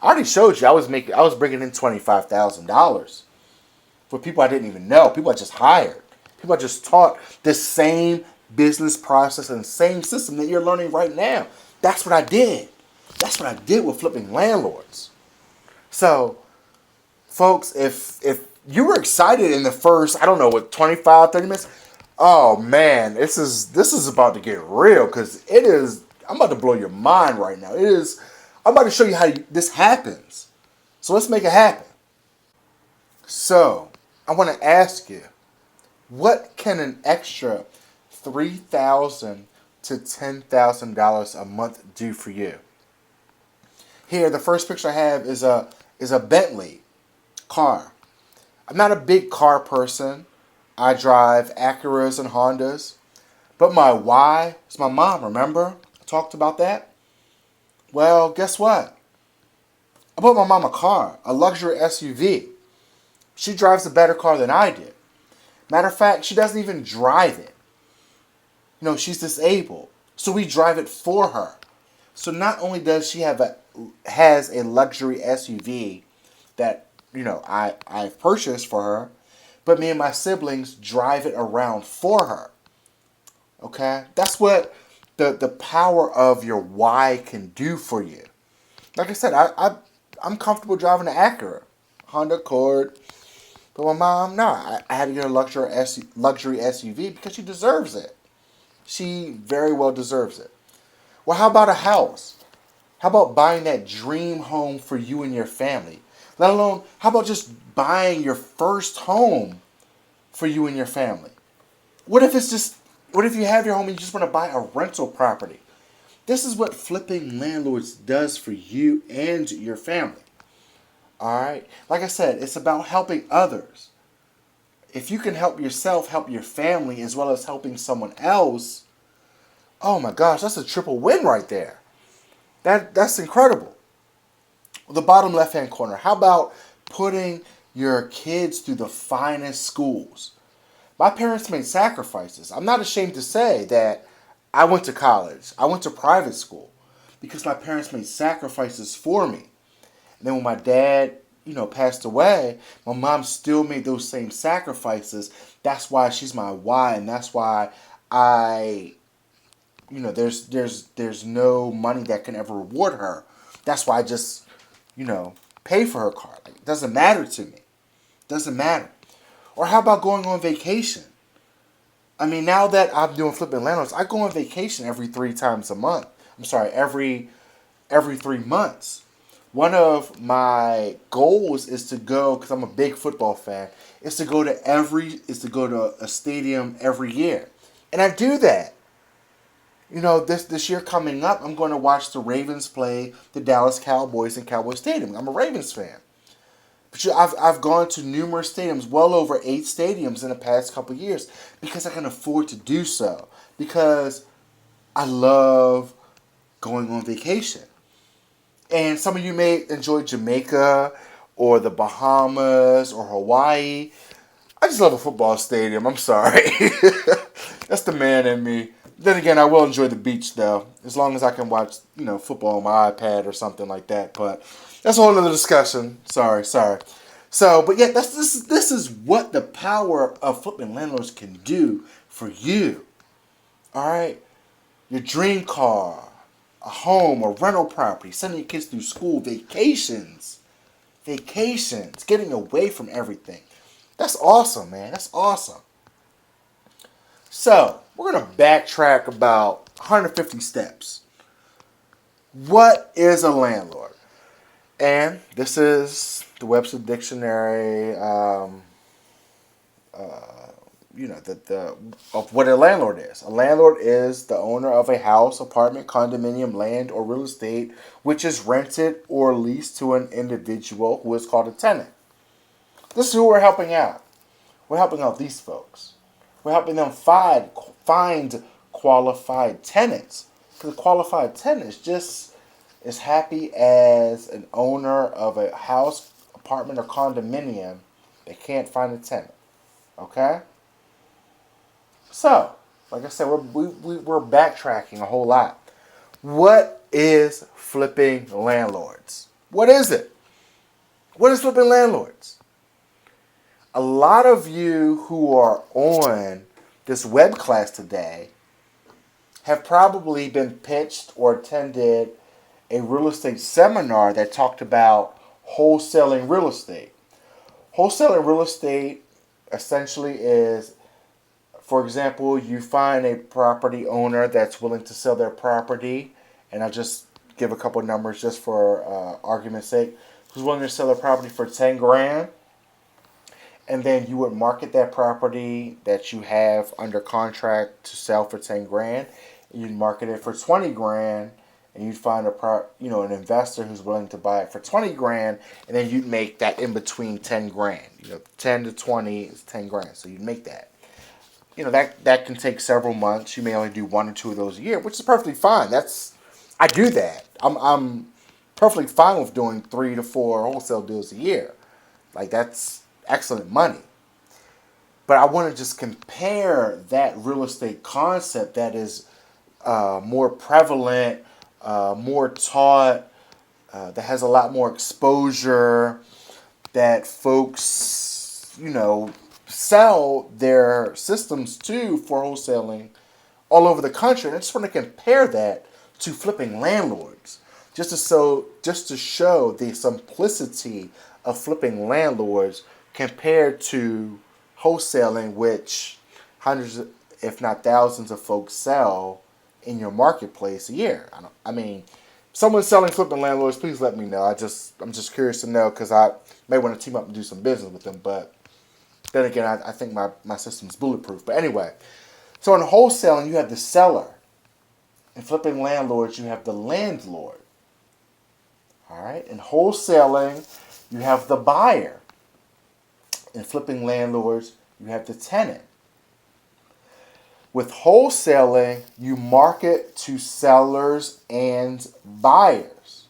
I already showed you I was bringing in $25,000 for people I didn't even know, people I just hired, people I just taught the same business process and same system that you're learning right now. That's what I did. That's what I did with flipping landlords. So, folks, if you were excited in the first, I don't know, what, 25, 30 minutes, oh man, this is about to get real, because I'm about to blow your mind right now. I'm about to show you how this happens. So let's make it happen. So, I want to ask you, what can an extra $3,000 to $10,000 a month do for you? Here, the first picture I have is a Bentley car. I'm not a big car person. I drive Acuras and Hondas. But my why is my mom, remember? I talked about that. Well, guess what? I bought my mom a car, a luxury SUV. She drives a better car than I did. Matter of fact, she doesn't even drive it. You know, she's disabled. So we drive it for her. So not only does she has a luxury SUV that, you know, I've purchased for her, but me and my siblings drive it around for her. Okay? That's what the power of your why can do for you. Like I said, I'm comfortable driving an Acura, Honda Accord, but my mom, no, I had to get a luxury SUV because she deserves it. She very well deserves it. Well, how about a house? How about buying that dream home for you and your family? Let alone, how about just buying your first home for you and your family? What if you have your home and you just want to buy a rental property? This is what flipping landlords does for you and your family. Alright? Like I said, it's about helping others. If you can help yourself, help your family, as well as helping someone else, oh my gosh, that's a triple win right there. That's incredible. The bottom left-hand corner, how about putting your kids through the finest schools? My parents made sacrifices. I'm not ashamed to say that I went to college. I went to private school because my parents made sacrifices for me. And then when my dad, you know, passed away, my mom still made those same sacrifices. That's why she's my why, and that's why there's no money that can ever reward her. That's why I just, pay for her car. Like, it doesn't matter to me. It doesn't matter. Or how about going on vacation? I mean, now that I'm doing flipping landlords, I go on vacation every 3 times a month. I'm sorry, every 3 months. One of my goals is to go, because I'm a big football fan, is to go to a stadium every year. And I do that. This year coming up, I'm going to watch the Ravens play the Dallas Cowboys in Cowboy Stadium. I'm a Ravens fan. But I've gone to numerous stadiums, well over 8 stadiums in the past couple of years, because I can afford to do so. Because I love going on vacation. And some of you may enjoy Jamaica or the Bahamas or Hawaii. I just love a football stadium. I'm sorry. That's the man in me. Then again, I will enjoy the beach, though, as long as I can watch, football on my iPad or something like that. But that's a whole other discussion. Sorry. So, but yeah, this is what the power of flipping landlords can do for you. All right? Your dream car, a home, a rental property, sending your kids through school, vacations, getting away from everything. That's awesome, man. That's awesome. So, we're going to backtrack about 150 steps. What is a landlord? And this is the Webster Dictionary, the of what a landlord is. A landlord is the owner of a house, apartment, condominium, land, or real estate which is rented or leased to an individual who is called a tenant. This is who we're helping out. We're helping out these folks. We're helping them find qualified tenants. Because a qualified tenant is just as happy as an owner of a house, apartment, or condominium that can't find a tenant. Okay? So, like I said, we're backtracking a whole lot. What is flipping landlords? What is it? What is flipping landlords? A lot of you who are on this web class today have probably been pitched or attended a real estate seminar that talked about wholesaling real estate. Wholesaling real estate essentially is, for example, you find a property owner that's willing to sell their property, and I'll just give a couple numbers just for argument's sake, who's willing to sell their property for 10 grand, and then you would market that property that you have under contract to sell for 10 grand, and you'd market it for 20 grand, and you'd find an investor who's willing to buy it for 20 grand, and then you'd make that in between 10 grand. 10 to 20 is 10 grand, so you'd make that. That can take several months. You may only do 1 or 2 of those a year, which is perfectly fine. I do that. I'm perfectly fine with doing 3 to 4 wholesale deals a year. Like, that's excellent money. But I want to just compare that real estate concept that is more prevalent, more taught, that has a lot more exposure, that folks, sell their systems to for wholesaling all over the country. And I just want to compare that to flipping landlords, just to show the simplicity of flipping landlords compared to wholesaling, which hundreds, if not thousands, of folks sell in your marketplace a year. Someone selling flipping landlords, please let me know. I'm just curious to know, because I may want to team up and do some business with them. But then again, I think my system's bulletproof. But anyway, so in wholesaling, you have the seller. In flipping landlords, you have the landlord. All right? In wholesaling, you have the buyer. In flipping landlords, you have the tenant. With wholesaling, you market to sellers and buyers.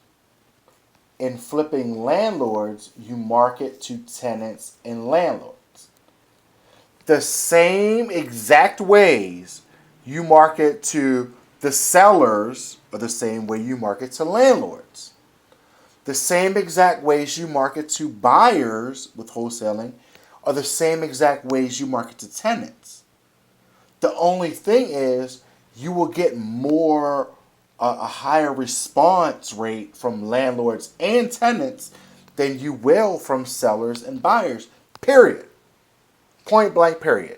In flipping landlords, you market to tenants and landlords. The same exact ways you market to the sellers are the same way you market to landlords. The same exact ways you market to buyers with wholesaling are the same exact ways you market to tenants. The only thing is you will get a higher response rate from landlords and tenants than you will from sellers and buyers, period. Point blank, period.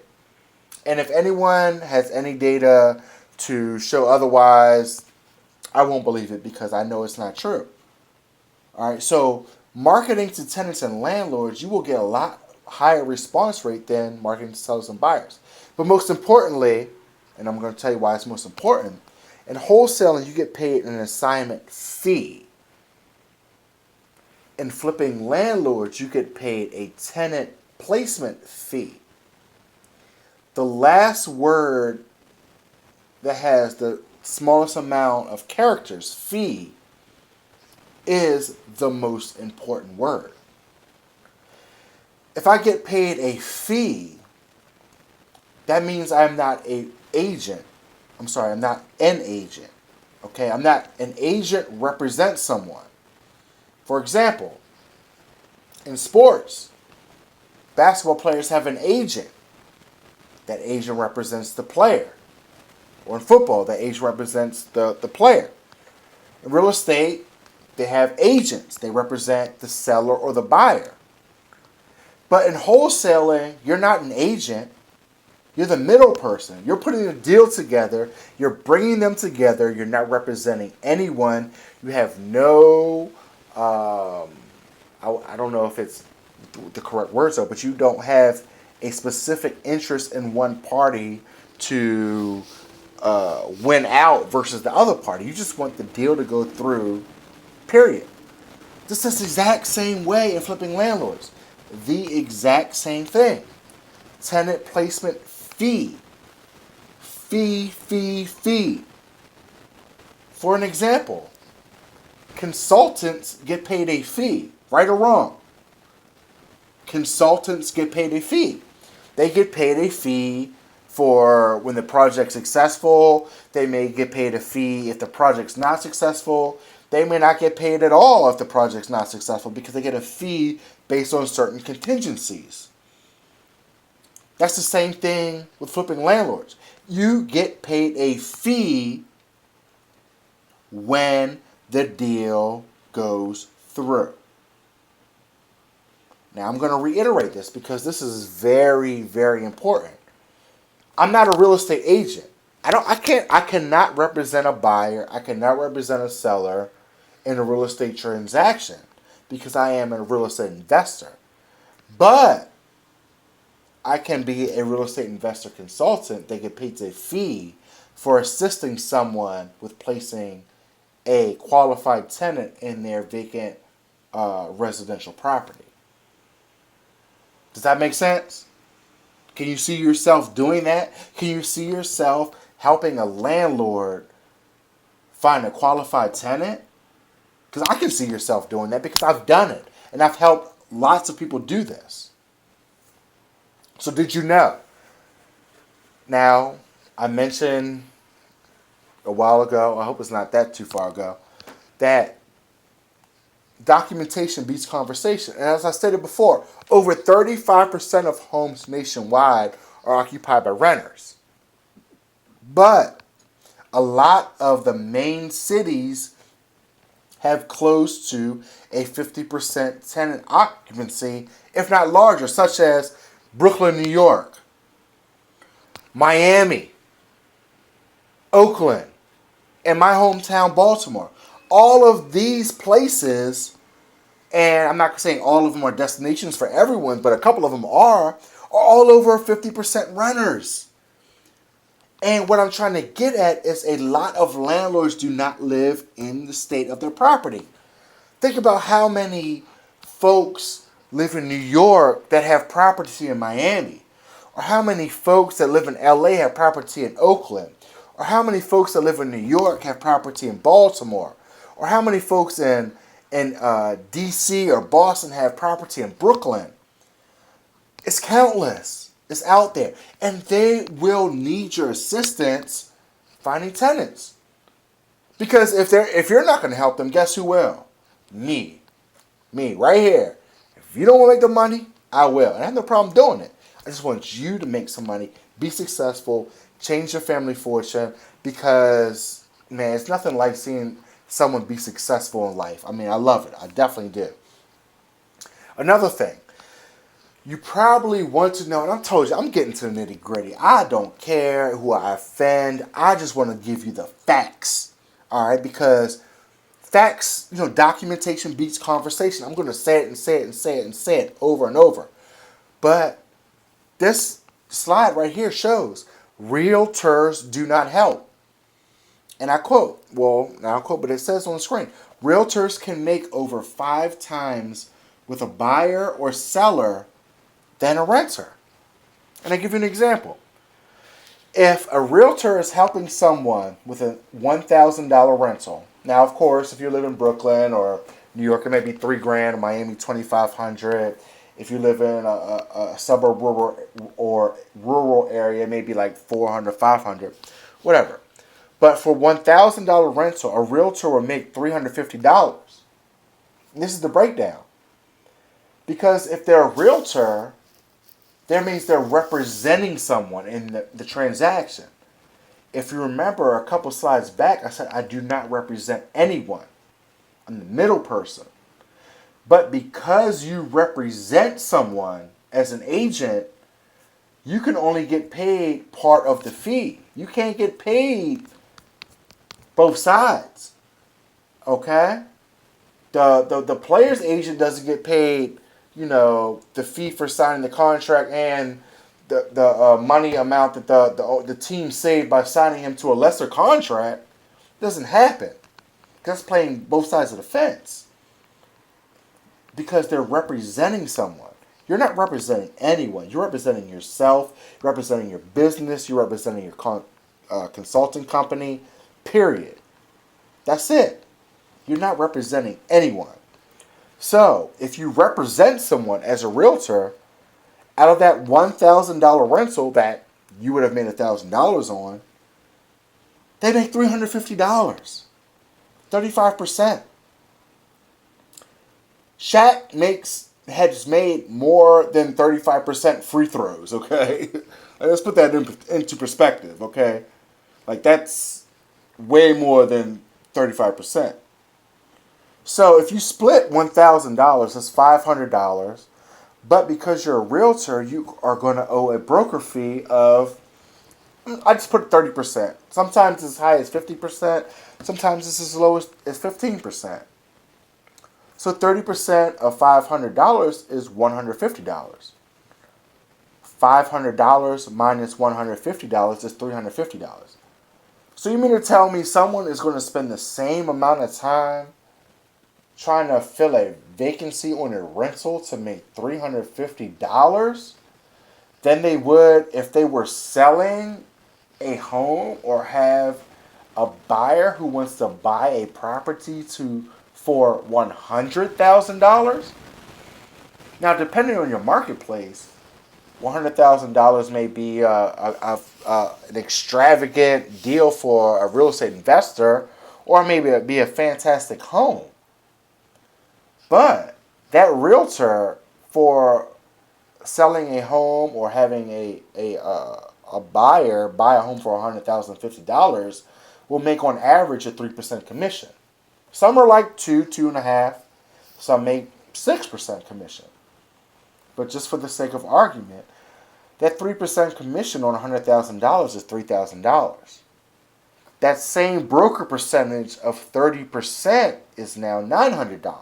And if anyone has any data to show otherwise, I won't believe it, because I know it's not true. All right, so marketing to tenants and landlords, you will get a lot higher response rate than marketing to sellers and buyers. But most importantly, and I'm going to tell you why it's most important, in wholesaling, you get paid an assignment fee. In flipping landlords, you get paid a tenant placement fee. The last word that has the smallest amount of characters, fee, is the most important word. If I get paid a fee, that means I'm not an agent. I'm not an agent. Okay, I'm not an agent represent someone. For example, in sports, basketball players have an agent. That agent represents the player. Or in football, that agent represents the player. In real estate, they have agents. They represent the seller or the buyer. But in wholesaling, you're not an agent. You're the middle person. You're putting a deal together. You're bringing them together. You're not representing anyone. You have no, I don't know if it's the correct words though, but you don't have a specific interest in one party to win out versus the other party. You just want the deal to go through, period. This is the exact same way in flipping landlords. The exact same thing. Tenant placement fee. Fee. For an example, consultants get paid a fee, right or wrong. Consultants get paid a fee. They get paid a fee for when the project's successful. They may get paid a fee if the project's not successful. They may not get paid at all if the project's not successful because they get a fee based on certain contingencies. That's the same thing with flipping landlords. You get paid a fee when the deal goes through. Now I'm going to reiterate this because this is very, very important. I'm not a real estate agent. I cannot represent a buyer. I cannot represent a seller in a real estate transaction because I am a real estate investor. But I can be a real estate investor consultant that get paid a fee for assisting someone with placing a qualified tenant in their vacant residential property. Does that make sense? Can you see yourself doing that? Can you see yourself helping a landlord find a qualified tenant? Because I can see yourself doing that because I've done it. And I've helped lots of people do this. So did you know? Now, I mentioned a while ago, I hope it's not that too far ago, that documentation beats conversation. And as I stated before, over 35% of homes nationwide are occupied by renters. But a lot of the main cities have close to a 50% tenant occupancy, if not larger, such as Brooklyn, New York, Miami, Oakland, and my hometown, Baltimore. All of these places, and I'm not saying all of them are destinations for everyone, but a couple of them are all over 50% renters. And what I'm trying to get at is a lot of landlords do not live in the state of their property. Think about how many folks live in New York that have property in Miami, or how many folks that live in LA have property in Oakland, or how many folks that live in New York have property in Baltimore, or how many folks in DC or Boston have property in Brooklyn. It's countless. It's out there. And they will need your assistance finding tenants. Because if you're not going to help them, guess who will? Me. Me, right here. If you don't want to make the money, I will. And I have no problem doing it. I just want you to make some money, be successful, change your family fortune, because, man, it's nothing like seeing someone be successful in life. I mean, I love it. I definitely do. Another thing, you probably want to know, and I told you, I'm getting to the nitty gritty. I don't care who I offend. I just want to give you the facts. All right? Because facts, documentation beats conversation. I'm going to say it and say it and say it and say it over and over. But this slide right here shows realtors do not help. And I quote, but it says on the screen, realtors can make over 5 times with a buyer or seller than a renter. And I give you an example. If a realtor is helping someone with a $1,000 rental, now of course, if you live in Brooklyn or New York, it may be $3,000, Miami $2,500. If you live in a suburb rural area, it may be like $400, $500, whatever. But for $1,000 rental, a realtor will make $350. And this is the breakdown. Because if they're a realtor, that means they're representing someone in the transaction. If you remember a couple slides back, I said I do not represent anyone. I'm the middle person. But because you represent someone as an agent, you can only get paid part of the fee. You can't get paid both sides. Okay? The player's agent doesn't get paid, the fee for signing the contract and the money amount that the team saved by signing him to a lesser contract. Doesn't happen. That's playing both sides of the fence because they're representing someone. You're not representing anyone. You're representing yourself. You're representing your business. You're representing your consulting company. Period. That's it. You're not representing anyone. So, if you represent someone as a realtor, out of that $1,000 rental that you would have made $1,000 on, they make $350. 35%. Shaq has made more than 35% free throws, okay? Let's put that into perspective, okay? Like, that's way more than 35%. So if you split $1,000, that's $500. But because you're a realtor, you are going to owe a broker fee of, I just put 30%. Sometimes as high as 50%. Sometimes it's as low as 15%. So 30% of $500 is $150. $500 minus $150 is $350. So you mean to tell me someone is going to spend the same amount of time trying to fill a vacancy on a rental to make $350 than they would if they were selling a home or have a buyer who wants to buy a property for $100,000? Now, depending on your marketplace, $100,000 may be an extravagant deal for a real estate investor, or maybe it'd be a fantastic home. But that realtor, for selling a home or having a buyer buy a home for $150,000 will make on average a 3% commission. Some are like 2.5%. Some make 6% commission. But just for the sake of argument, that 3% commission on $100,000 is $3,000. That same broker percentage of 30% is now $900.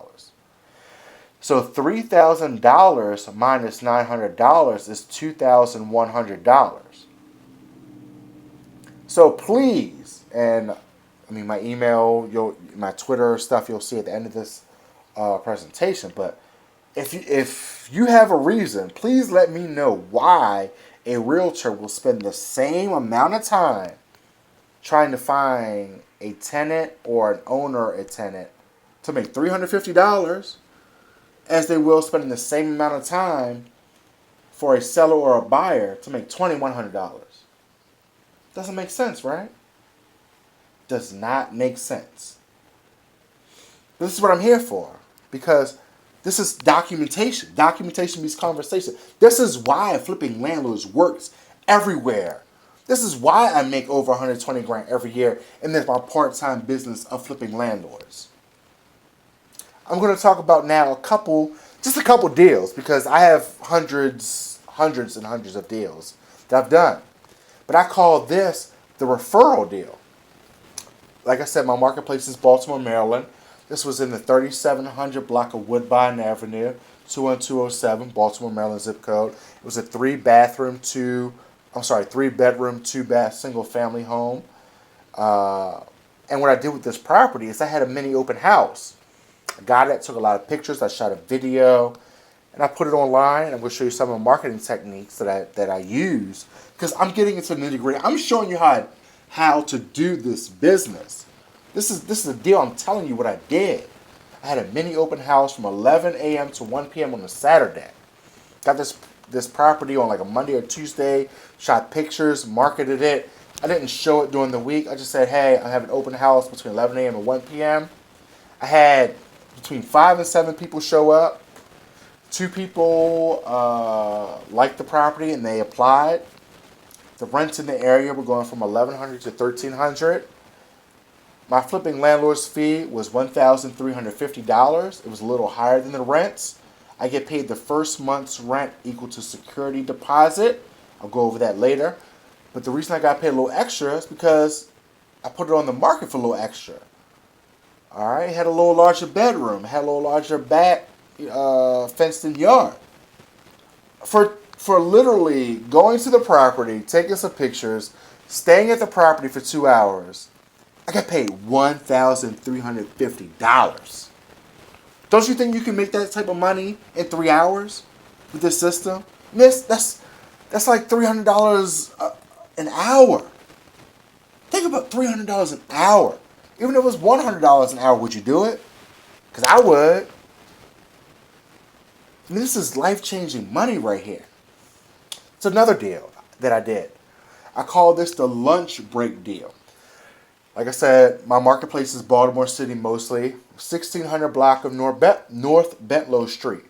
So $3,000 minus $900 is $2,100. So please, and my email, my Twitter stuff, you'll see at the end of this presentation. But if you have a reason, please let me know why a realtor will spend the same amount of time trying to find a tenant or an owner a tenant to make $350 as they will spending the same amount of time for a seller or a buyer to make $2,100. Doesn't make sense, right? Does not make sense. This is what I'm here for, because this is documentation. Documentation means conversation. This is why flipping landlords works everywhere. This is why I make over $120,000 every year in this my part-time business of flipping landlords. I'm going to talk about now just a couple deals, because I have hundreds and hundreds of deals that I've done. But I call this the referral deal. Like I said, my marketplace is Baltimore, Maryland. This was in the 3700 block of Woodbine Avenue, 21207, Baltimore, Maryland zip code. It was a 3-bedroom, 2-bath, single family home. And what I did with this property is I had a mini open house. I got it, took a lot of pictures, I shot a video, and I put it online. And I'm going to show you some of the marketing techniques that I use, because I'm getting into the nitty-gritty. I'm showing you how to do this business. This is a deal. I'm telling you what I did. I had a mini open house from 11 a.m. to 1 p.m. on a Saturday. Got this property on like a Monday or Tuesday, shot pictures, marketed it. I didn't show it during the week. I just said, hey, I have an open house between 11 a.m. and 1 p.m. I had between 5 and 7 people show up. 2 people liked the property and they applied. The rents in the area were going from $1,100 to $1,300. My flipping landlord's fee was $1,350. It was a little higher than the rents. I get paid the first month's rent equal to security deposit. I'll go over that later. But the reason I got paid a little extra is because I put it on the market for a little extra. All right, had a little larger bedroom, had a little larger back, fenced-in yard. For literally going to the property, taking some pictures, staying at the property for 2 hours, I got paid $1,350. Don't you think you can make that type of money in 3 hours with this system? That's like $300 an hour. Think about $300 an hour. Even if it was $100 an hour, would you do it? Because I would. I mean, this is life-changing money right here. It's another deal that I did. I call this the lunch break deal. Like I said, my marketplace is Baltimore City mostly. 1600 block of North Bentlow Street.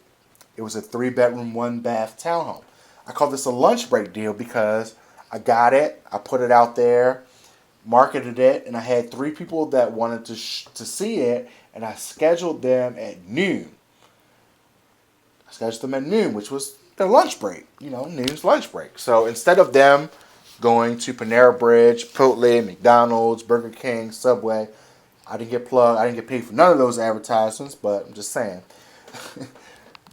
It was a 3-bedroom, 1-bath townhome. I call this a lunch break deal because I got it, I put it out there, marketed it, and I had 3 people that wanted to see it, and I scheduled them at noon. I scheduled them at noon, which was their lunch break. Noon's lunch break. So instead of them going to Panera Bridge, Chipotle, McDonald's, Burger King, Subway, I didn't get plugged. I didn't get paid for none of those advertisements, but I'm just saying.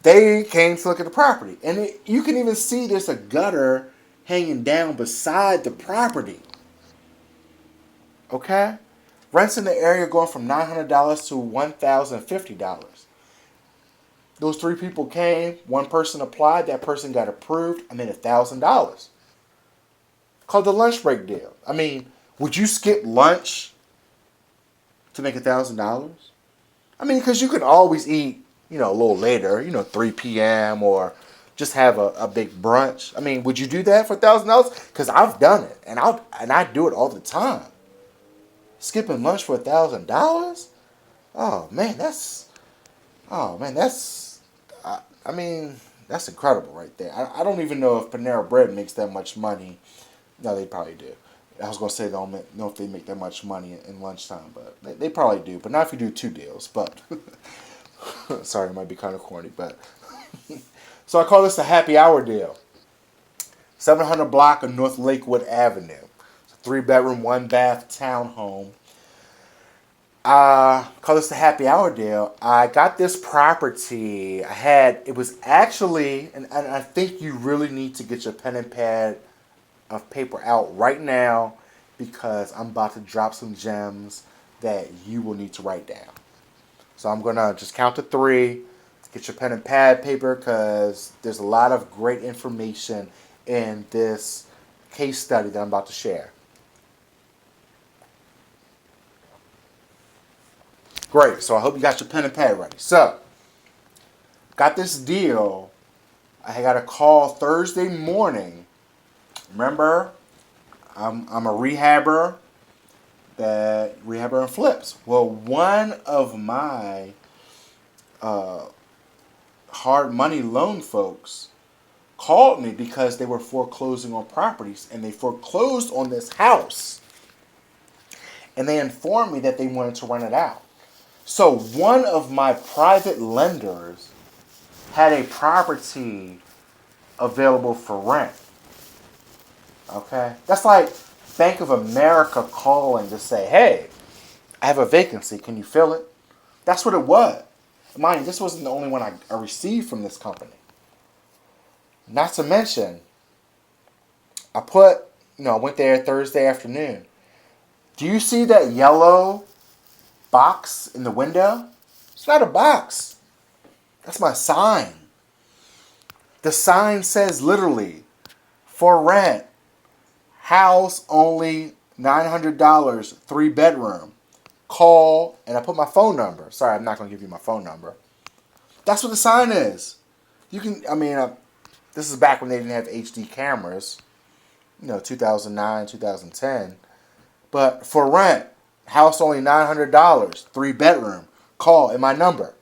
They came to look at the property. And you can even see there's a gutter hanging down beside the property. Okay? Rents in the area going from $900 to $1,050. Those 3 people came. 1 person applied. That person got approved. I made $1,000. Called the lunch break deal. I mean, would you skip lunch to make $1,000? I mean, because you can always eat, a little later, 3 p.m. or just have a big brunch. I mean, would you do that for $1,000? Because I've done it, and I do it all the time. Skipping lunch for $1,000? Oh man, that's that's incredible right there. I don't even know if Panera Bread makes that much money. No, they probably do. I was going to say they don't know if they make that much money in lunchtime, but they probably do. But not if you do 2 deals. But sorry, it might be kind of corny, but so I call this a happy hour deal. 700 block of North Lakewood Avenue. It's a 3-bedroom, 1-bath townhome. Call this the happy hour deal. I got this property. It was actually, and I think you really need to get your pen and pad of paper out right now because I'm about to drop some gems that you will need to write down. So I'm going to just count to 3. Get your pen and pad paper because there's a lot of great information in this case study that I'm about to share. Great. So I hope you got your pen and pad ready. So, got this deal. I got a call Thursday morning. Remember, I'm a rehabber and flips. Well, one of my hard money loan folks called me because they were foreclosing on properties, and they foreclosed on this house. And they informed me that they wanted to rent it out. So one of my private lenders had a property available for rent. Okay? That's like Bank of America calling to say, hey, I have a vacancy. Can you fill it? That's what it was. Mind you, this wasn't the only one I received from this company. Not to mention, I went there Thursday afternoon. Do you see that yellow box in the window? It's not a box. That's my sign. The sign says literally, for rent, house only $900, 3-bedroom. Call, and I put my phone number. Sorry, I'm not going to give you my phone number. That's what the sign is. This is back when they didn't have HD cameras. 2009, 2010. But for rent, house only $900, 3-bedroom. Call, and my number.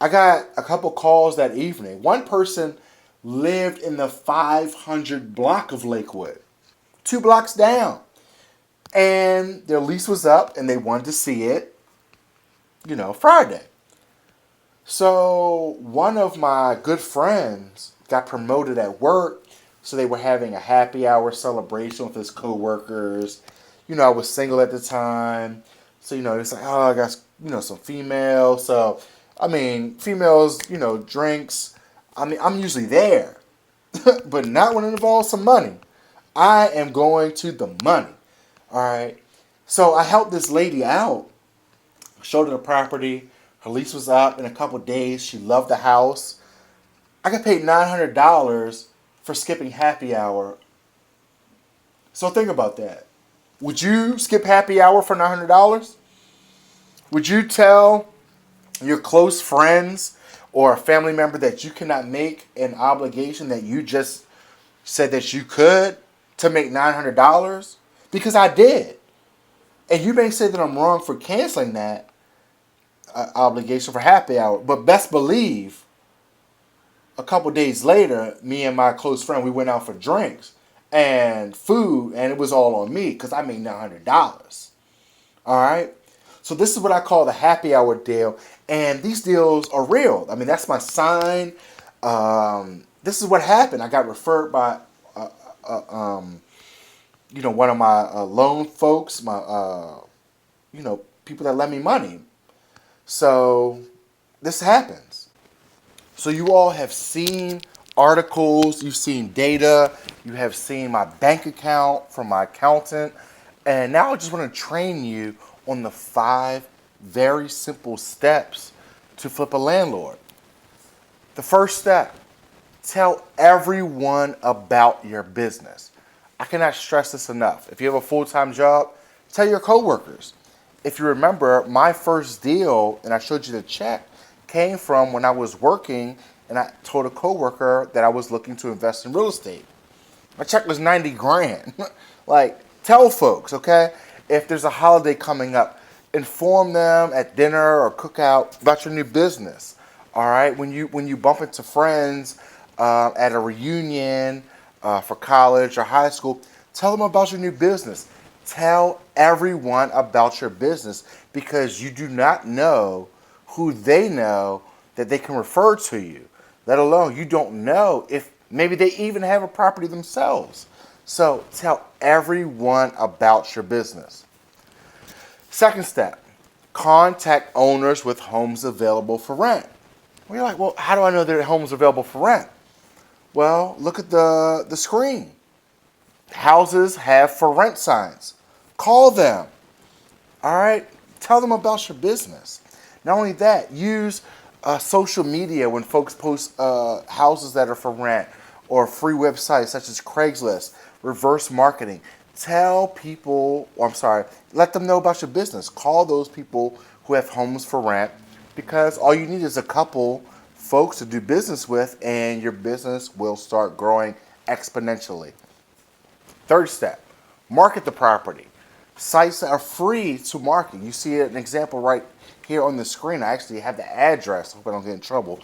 I got a couple calls that evening. One person lived in the 500 block of Lakewood. 2 blocks down. And their lease was up and they wanted to see it, Friday. So one of my good friends got promoted at work. So they were having a happy hour celebration with his coworkers. I was single at the time. So, it's like, oh, I got, some females. So, females, drinks. I'm usually there. But not when it involves some money. I am going to the money. All right. So I helped this lady out, showed her the property. Her lease was up in a couple days. She loved the house. I got paid $900 for skipping happy hour. So think about that. Would you skip happy hour for $900? Would you tell your close friends or a family member that you cannot make an obligation that you just said that you could to make $900? Because I did. And you may say that I'm wrong for canceling that obligation for happy hour, but best believe a couple days later, me and my close friend, we went out for drinks and food, and it was all on me because I made $900. All right? So this is what I call the happy hour deal, and these deals are real. That's my sign. This is what happened. I got referred by, one of my loan folks, my, people that lend me money. So this happens. So you all have seen articles, you've seen data, you have seen my bank account from my accountant, and now I just want to train you on the 5 very simple steps to flip a landlord. The first step, tell everyone about your business. I cannot stress this enough. If you have a full-time job, tell your coworkers. If you remember, my first deal, and I showed you the check, came from when I was working and I told a coworker that I was looking to invest in real estate. My check was 90 grand. Tell folks, okay? If there's a holiday coming up, inform them at dinner or cookout about your new business. All right? When you bump into friends at a reunion for college or high school, tell them about your new business. Tell everyone about your business because you do not know who they know that they can refer to you. Let alone you don't know if maybe they even have a property themselves. So tell everyone about your business. Second step, contact owners with homes available for rent. Well, you're like, well, how do I know that homes are available for rent? Well, look at the screen. Houses have for rent signs. Call them. All right? Tell them about your business. Not only that, use social media when folks post houses that are for rent or free websites such as Craigslist, reverse marketing. Let them know about your business. Call those people who have homes for rent because all you need is a couple folks to do business with and your business will start growing exponentially. Third step, market the property. Sites that are free to market. You see an example right here on the screen. I actually have the address. I hope I don't get in trouble.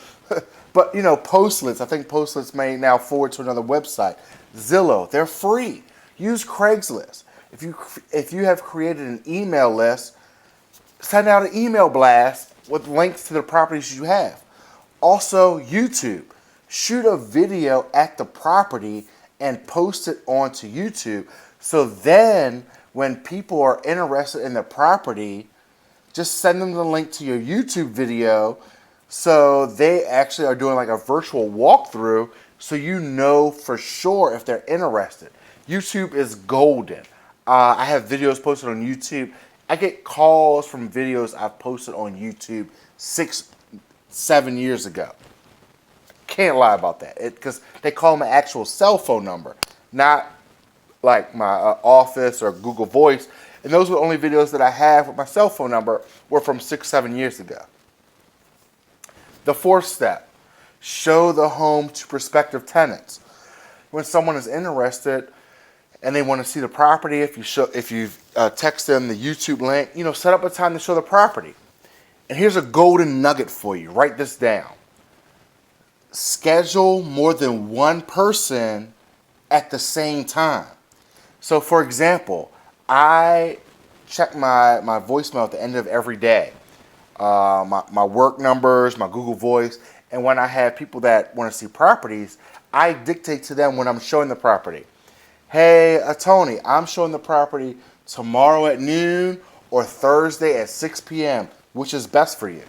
But, Postlets. I think Postlets may now forward to another website. Zillow. They're free. Use Craigslist. If you have created an email list, send out an email blast with links to the properties you have. Also, YouTube. Shoot a video at the property and post it onto YouTube. So then when people are interested in the property, just send them the link to your YouTube video so they actually are doing like a virtual walkthrough so you know for sure if they're interested. YouTube is golden. I have videos posted on YouTube. I get calls from videos I've posted on YouTube 6-7 years ago. Can't lie about that because they call my actual cell phone number, not like my office or Google Voice. And those were the only videos that I have with my cell phone number were from 6-7 years ago. The fourth step, show the home to prospective tenants. When someone is interested and they want to see the property, if you text them the YouTube link, set up a time to show the property. And here's a golden nugget for you. Write this down. Schedule more than one person at the same time. So, for example, I check my voicemail at the end of every day. My work numbers, my Google Voice, And when I have people that want to see properties, I dictate to them when I'm showing the property. Hey, Tony, I'm showing the property tomorrow at noon or Thursday at 6 p.m. Which is best for you?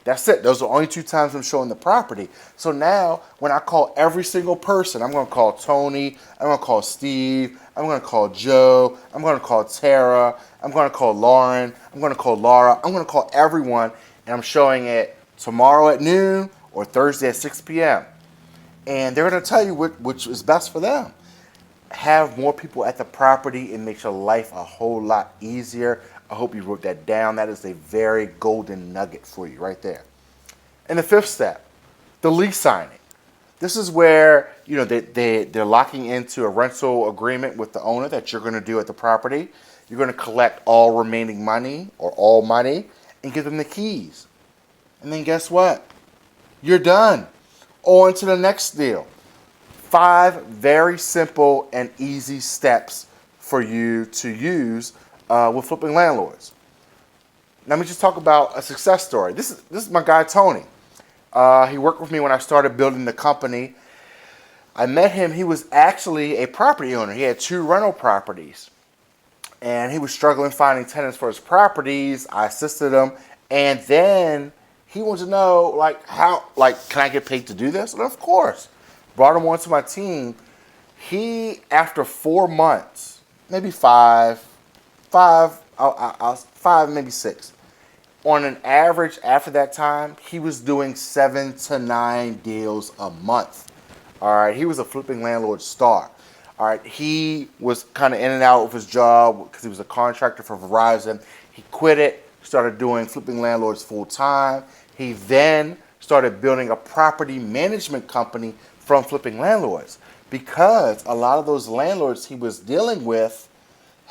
That's it. Those are the only two times I'm showing the property. So now, when I call every single person, I'm going to call Tony, I'm going to call Steve, I'm going to call Joe, I'm going to call Tara, I'm going to call Lauren, I'm going to call Laura, I'm going to call everyone, and I'm showing it tomorrow at noon or Thursday at 6 p.m. And they're going to tell you which is best for them. Have more people at the property. It makes your life a whole lot easier. I hope you wrote that down. That is a very golden nugget for you right there. And the fifth step, the lease signing. This is where they're locking into a rental agreement with the owner that you're going to do at the property. You're going to collect all remaining money or all money and give them the keys. And then guess what? You're done. On to the next deal. 5 very simple and easy steps for you to use with flipping landlords. Let me just talk about a success story. This is my guy Tony. He worked with me when I started building the company. I met him. He was actually a property owner. He had 2 rental properties, and he was struggling finding tenants for his properties. I assisted him, and then he wanted to know how can I get paid to do this? And of course, brought him onto my team. He, after 4 months, maybe five, maybe 6. On an average, after that time, he was doing 7 to 9 deals a month. All right, he was a flipping landlord star. All right, he was kind of in and out of his job because he was a contractor for Verizon. He quit it, started doing flipping landlords full time. He then started building a property management company from flipping landlords because a lot of those landlords he was dealing with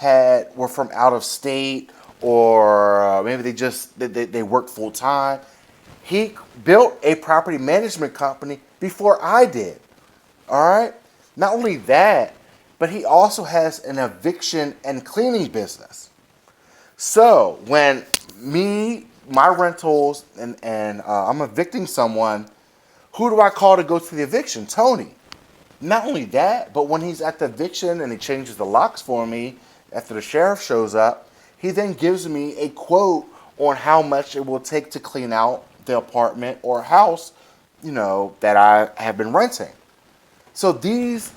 were from out of state, or maybe they worked full time. He built a property management company before I did. All right. Not only that, but he also has an eviction and cleaning business. So when my rentals and I'm evicting someone, who do I call to go to the eviction? Tony. Not only that, but when he's at the eviction and he changes the locks for me after the sheriff shows up, he then gives me a quote on how much it will take to clean out the apartment or house, that I have been renting. So these,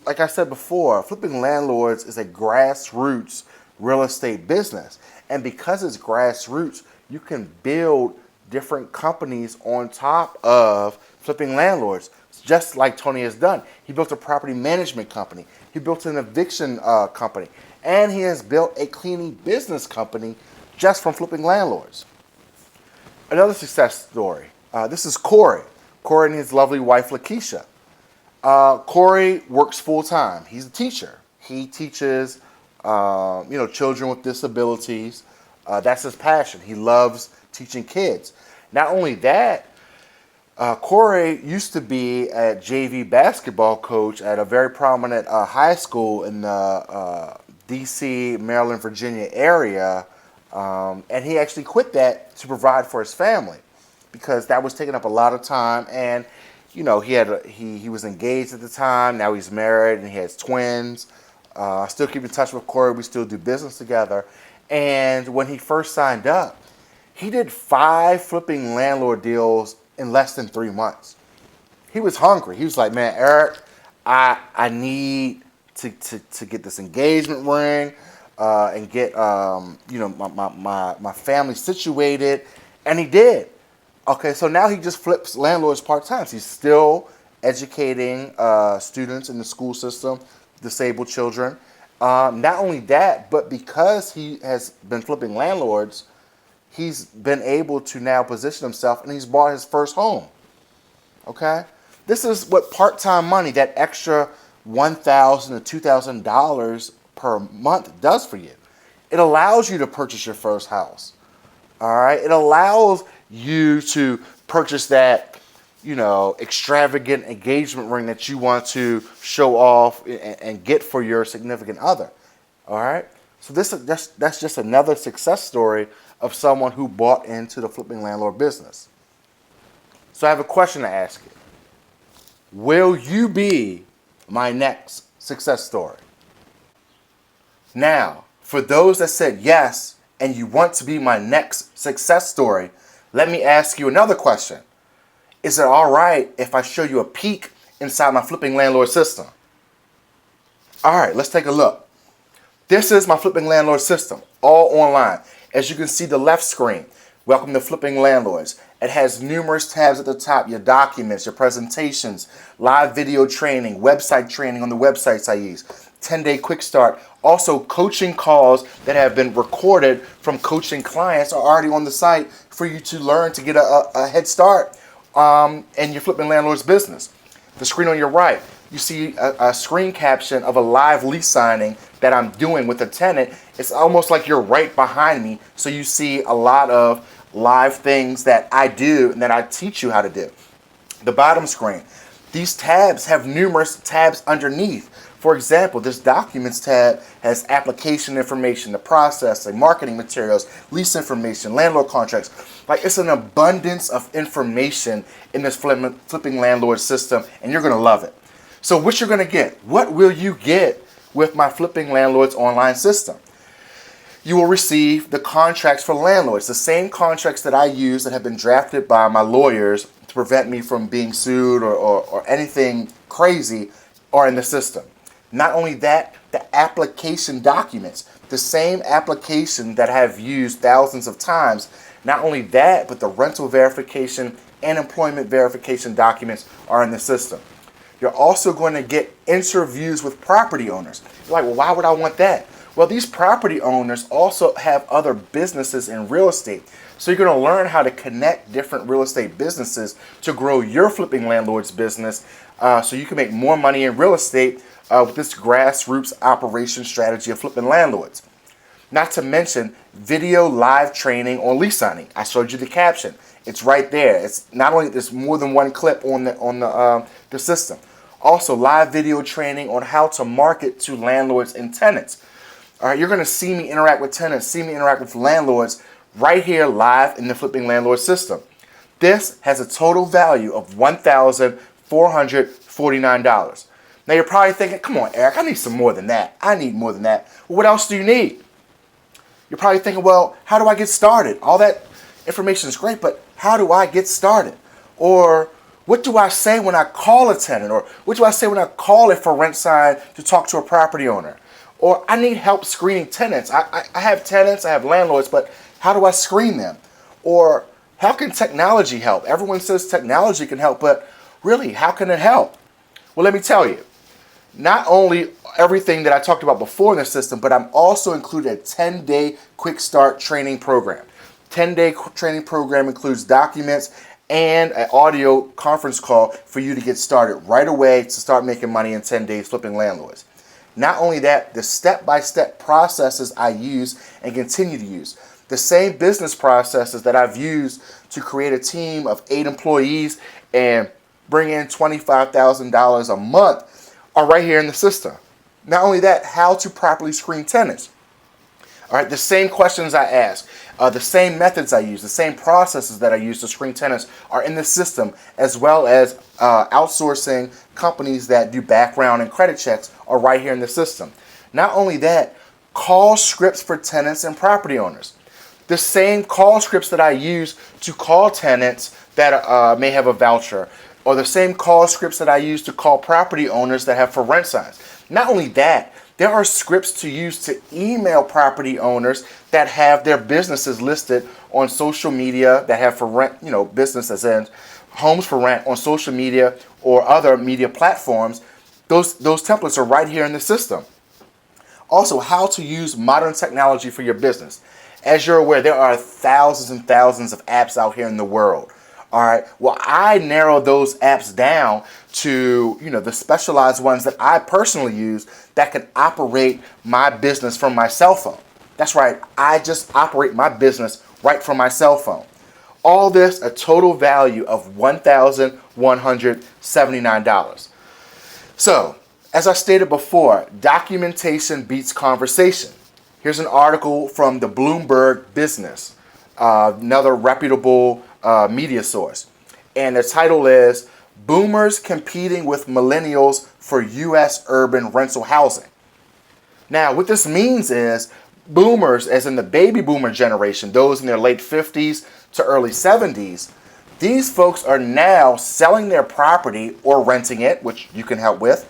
like I said before, flipping landlords is a grassroots real estate business. And because it's grassroots, you can build different companies on top of flipping landlords, just like Tony has done. He built a property management company. He built an eviction company. And he has built a cleaning business company just from flipping landlords. Another success story. This is Corey. Corey and his lovely wife, Lakeisha. Corey works full time. He's a teacher. He teaches, children with disabilities. That's his passion. He loves teaching kids. Not only that, Corey used to be a JV basketball coach at a very prominent high school in the D.C., Maryland, Virginia area, and he actually quit that to provide for his family because that was taking up a lot of time. And he was engaged at the time. Now he's married and he has twins. I still keep in touch with Corey. We still do business together. And when he first signed up, he did 5 flipping landlord deals in less than 3 months. He was hungry. He was like, man, Eric, I need to get this engagement ring and get my family situated. And he did. Okay, so now he just flips landlords part-time. He's still educating students in the school system, disabled children. Not only that, but because he has been flipping landlords, he's been able to now position himself, and he's bought his first home. Okay? This is what part-time money, that extra $1,000 to $2,000 per month does for you. It allows you to purchase your first house. All right? It allows you to purchase that, extravagant engagement ring that you want to show off and get for your significant other. All right? So that's just another success story of someone who bought into the flipping landlord business. So I have a question to ask you. Will you be my next success story? Now, for those that said yes and you want to be my next success story, let me ask you another question. Is it all right if I show you a peek inside my Flipping Landlord system? All right, let's take a look. This is my Flipping Landlord system, all online. As you can see the left screen, welcome to Flipping Landlords. It has numerous tabs at the top, your documents, your presentations, live video training, website training on the websites I use, 10-day quick start. Also, coaching calls that have been recorded from coaching clients are already on the site for you to learn to get a head start in your Flipping Landlords business. The screen on your right, you see a screen caption of a live lease signing that I'm doing with a tenant. It's almost like you're right behind me, so you see a lot of live things that I do and that I teach you how to do. The bottom screen, these tabs have numerous tabs underneath. For example, this Documents tab has application information, the processing, marketing materials, lease information, landlord contracts. Like, it's an abundance of information in this Flipping Landlord system, and you're going to love it. So what you're going to get, what will you get with my Flipping Landlords online system? You will receive the contracts for landlords, the same contracts that I use that have been drafted by my lawyers to prevent me from being sued or anything crazy are in the system. Not only that, the application documents, the same application that I have used thousands of times. Not only that, but the rental verification and employment verification documents are in the system. You're also going to get interviews with property owners. You're like, well, why would I want that? Well, these property owners also have other businesses in real estate. So you're going to learn how to connect different real estate businesses to grow your Flipping Landlords business so you can make more money in real estate with this grassroots operation strategy of Flipping Landlords. Not to mention video live training on lease signing. I showed you the caption. It's right there. It's not only, there's more than one clip on the system. Also, live video training on how to market to landlords and tenants. All right, you're going to see me interact with tenants, see me interact with landlords right here live in the Flipping Landlord system. This has a total value of $1,449. Now you're probably thinking, come on, Eric, I need some more than that. I need more than that. Well, what else do you need? You're probably thinking, well, how do I get started? All that information is great, but how do I get started? Or what do I say when I call a tenant? Or what do I say when I call a for rent sign to talk to a property owner? Or I need help screening tenants. I have tenants, I have landlords, but how do I screen them? Or how can technology help? Everyone says technology can help, but really, how can it help? Well, let me tell you. Not only everything that I talked about before in the system, but I'm also included a 10-day quick start training program. 10-day training program includes documents and an audio conference call for you to get started right away to start making money in 10 days Flipping Landlords. Not only that, the step-by-step processes I use and continue to use, the same business processes that I've used to create a team of 8 employees and bring in $25,000 a month are right here in the system. Not only that, how to properly screen tenants. All right, the same questions I ask, the same methods I use, the same processes that I use to screen tenants are in the system, as well as outsourcing companies that do background and credit checks are right here in the system. Not only that, call scripts for tenants and property owners. The same call scripts that I use to call tenants that may have a voucher, or the same call scripts that I use to call property owners that have for rent signs. Not only that, there are scripts to use to email property owners that have their businesses listed on social media that have for rent, business as in homes for rent on social media or other media platforms. Those templates are right here in the system. Also, how to use modern technology for your business. As you're aware, there are thousands and thousands of apps out here in the world. All right. Well, I narrow those apps down to, the specialized ones that I personally use that can operate my business from my cell phone. That's right. I just operate my business right from my cell phone. All this, a total value of $1,179. So, as I stated before, documentation beats conversation. Here's an article from the Bloomberg Business, another reputable media source. and the title is Boomers Competing with Millennials for U.S. Urban Rental Housing. Now, what this means is boomers, as in the baby boomer generation, those in their late 50s to early 70s, these folks are now selling their property or renting it, which you can help with,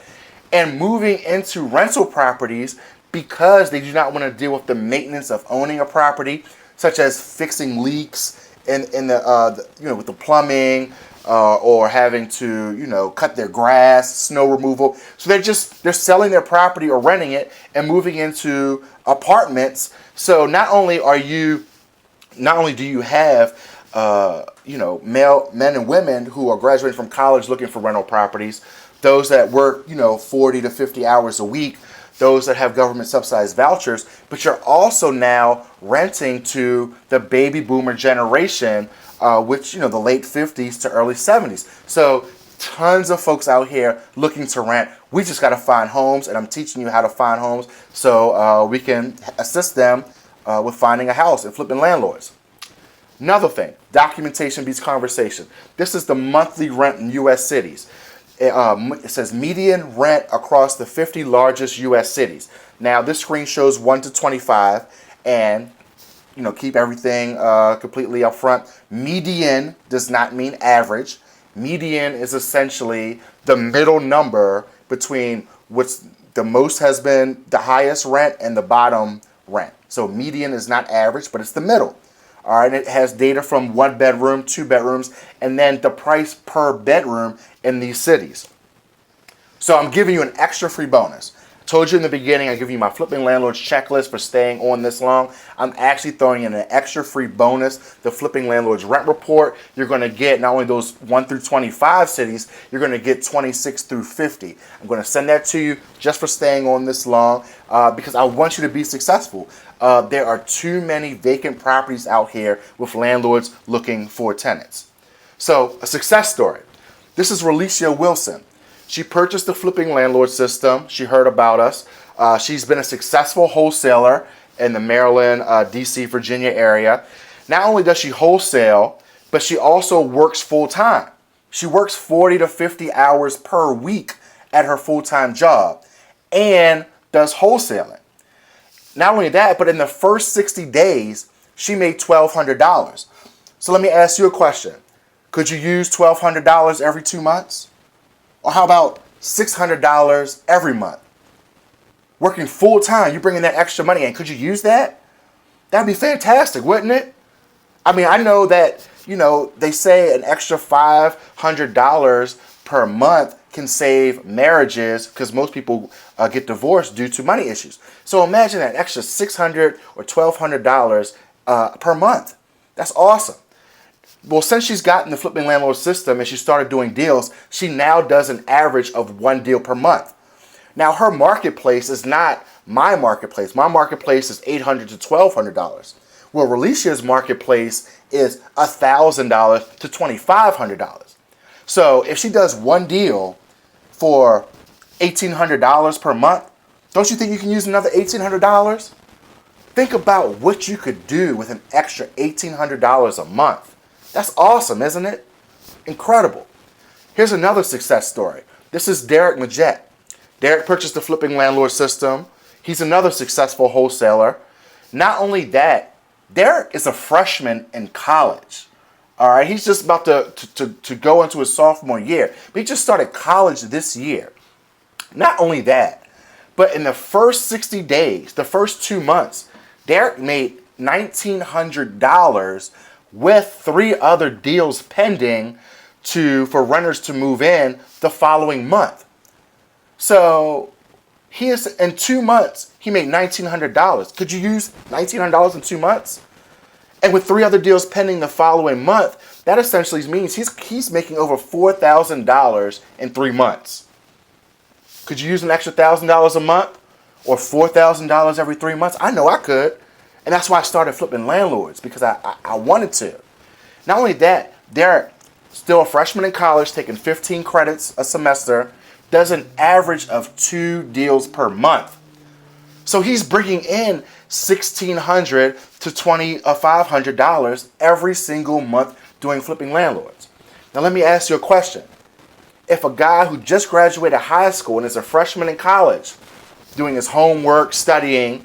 and moving into rental properties because they do not want to deal with the maintenance of owning a property, such as fixing leaks in the with the plumbing, or having to cut their grass, snow removal. So they're selling their property or renting it and moving into apartments. So not only do you have male men and women who are graduating from college looking for rental properties, those that work 40 to 50 hours a week, those that have government subsidized vouchers, but you're also now renting to the baby boomer generation, which the late 50s to early 70s. So tons of folks out here looking to rent. We just got to find homes, and I'm teaching you how to find homes so we can assist them with finding a house and flipping landlords. Another thing, documentation beats conversation. This is the monthly rent in U.S. cities. It says median rent across the 50 largest U.S. cities. Now, this screen shows 1 to 25, and keep everything completely upfront. Median does not mean average. Median is essentially the middle number between what's the most has been the highest rent and the bottom rent. So median is not average, but it's the middle. All right, it has data from 1 bedroom, 2 bedrooms, and then the price per bedroom in these cities. So I'm giving you an extra free bonus. I told you in the beginning, I give you my Flipping Landlords checklist for staying on this long. I'm actually throwing in an extra free bonus, the Flipping Landlords rent report. You're going to get not only those 1 through 25 cities, you're going to get 26 through 50. I'm going to send that to you just for staying on this long because I want you to be successful. There are too many vacant properties out here with landlords looking for tenants. So, a success story. This is Relicia Wilson. She purchased the Flipping Landlord system. She heard about us. She's been a successful wholesaler in the Maryland, D.C., Virginia area. Not only does she wholesale, but she also works full-time. She works 40 to 50 hours per week at her full-time job and does wholesaling. Not only that, but in the first 60 days, she made $1,200. So let me ask you a question. Could you use $1,200 every 2 months? Or how about $600 every month? Working full time, you're bringing that extra money in. Could you use that? That'd be fantastic, wouldn't it? I mean, I know that, they say an extra $500 per month can save marriages because most people get divorced due to money issues. So imagine that extra $600 or $1,200 per month. That's awesome. Well, since she's gotten the Flipping Landlord system and she started doing deals, she now does an average of 1 deal per month. Now, her marketplace is not my marketplace. My marketplace is $800 to $1,200. Well, Relicia's marketplace is $1,000 to $2,500. So if she does 1 deal for $1,800 per month, don't you think you can use another $1,800? Think about what you could do with an extra $1,800 a month. That's awesome, isn't it? Incredible. Here's another success story. This is Derek Majette. Derek purchased the Flipping Landlord system. He's another successful wholesaler. Not only that, Derek is a freshman in college. All right, he's just about to go into his sophomore year. But he just started college this year. Not only that, but in the first 60 days, the first 2 months, Derek made $1,900 with 3 other deals pending for renters to move in the following month. So in 2 months, he made $1,900. Could you use $1,900 in 2 months? And with 3 other deals pending the following month, that essentially means he's making over $4,000 in 3 months. Could you use an extra $1,000 a month or $4,000 every 3 months? I know I could. And that's why I started Flipping Landlords, because I wanted to. Not only that, Derek, still a freshman in college, taking 15 credits a semester, does an average of 2 deals per month. So he's bringing in $1,600 to $2,500 every single month doing Flipping Landlords. Now let me ask you a question. If a guy who just graduated high school and is a freshman in college, doing his homework, studying,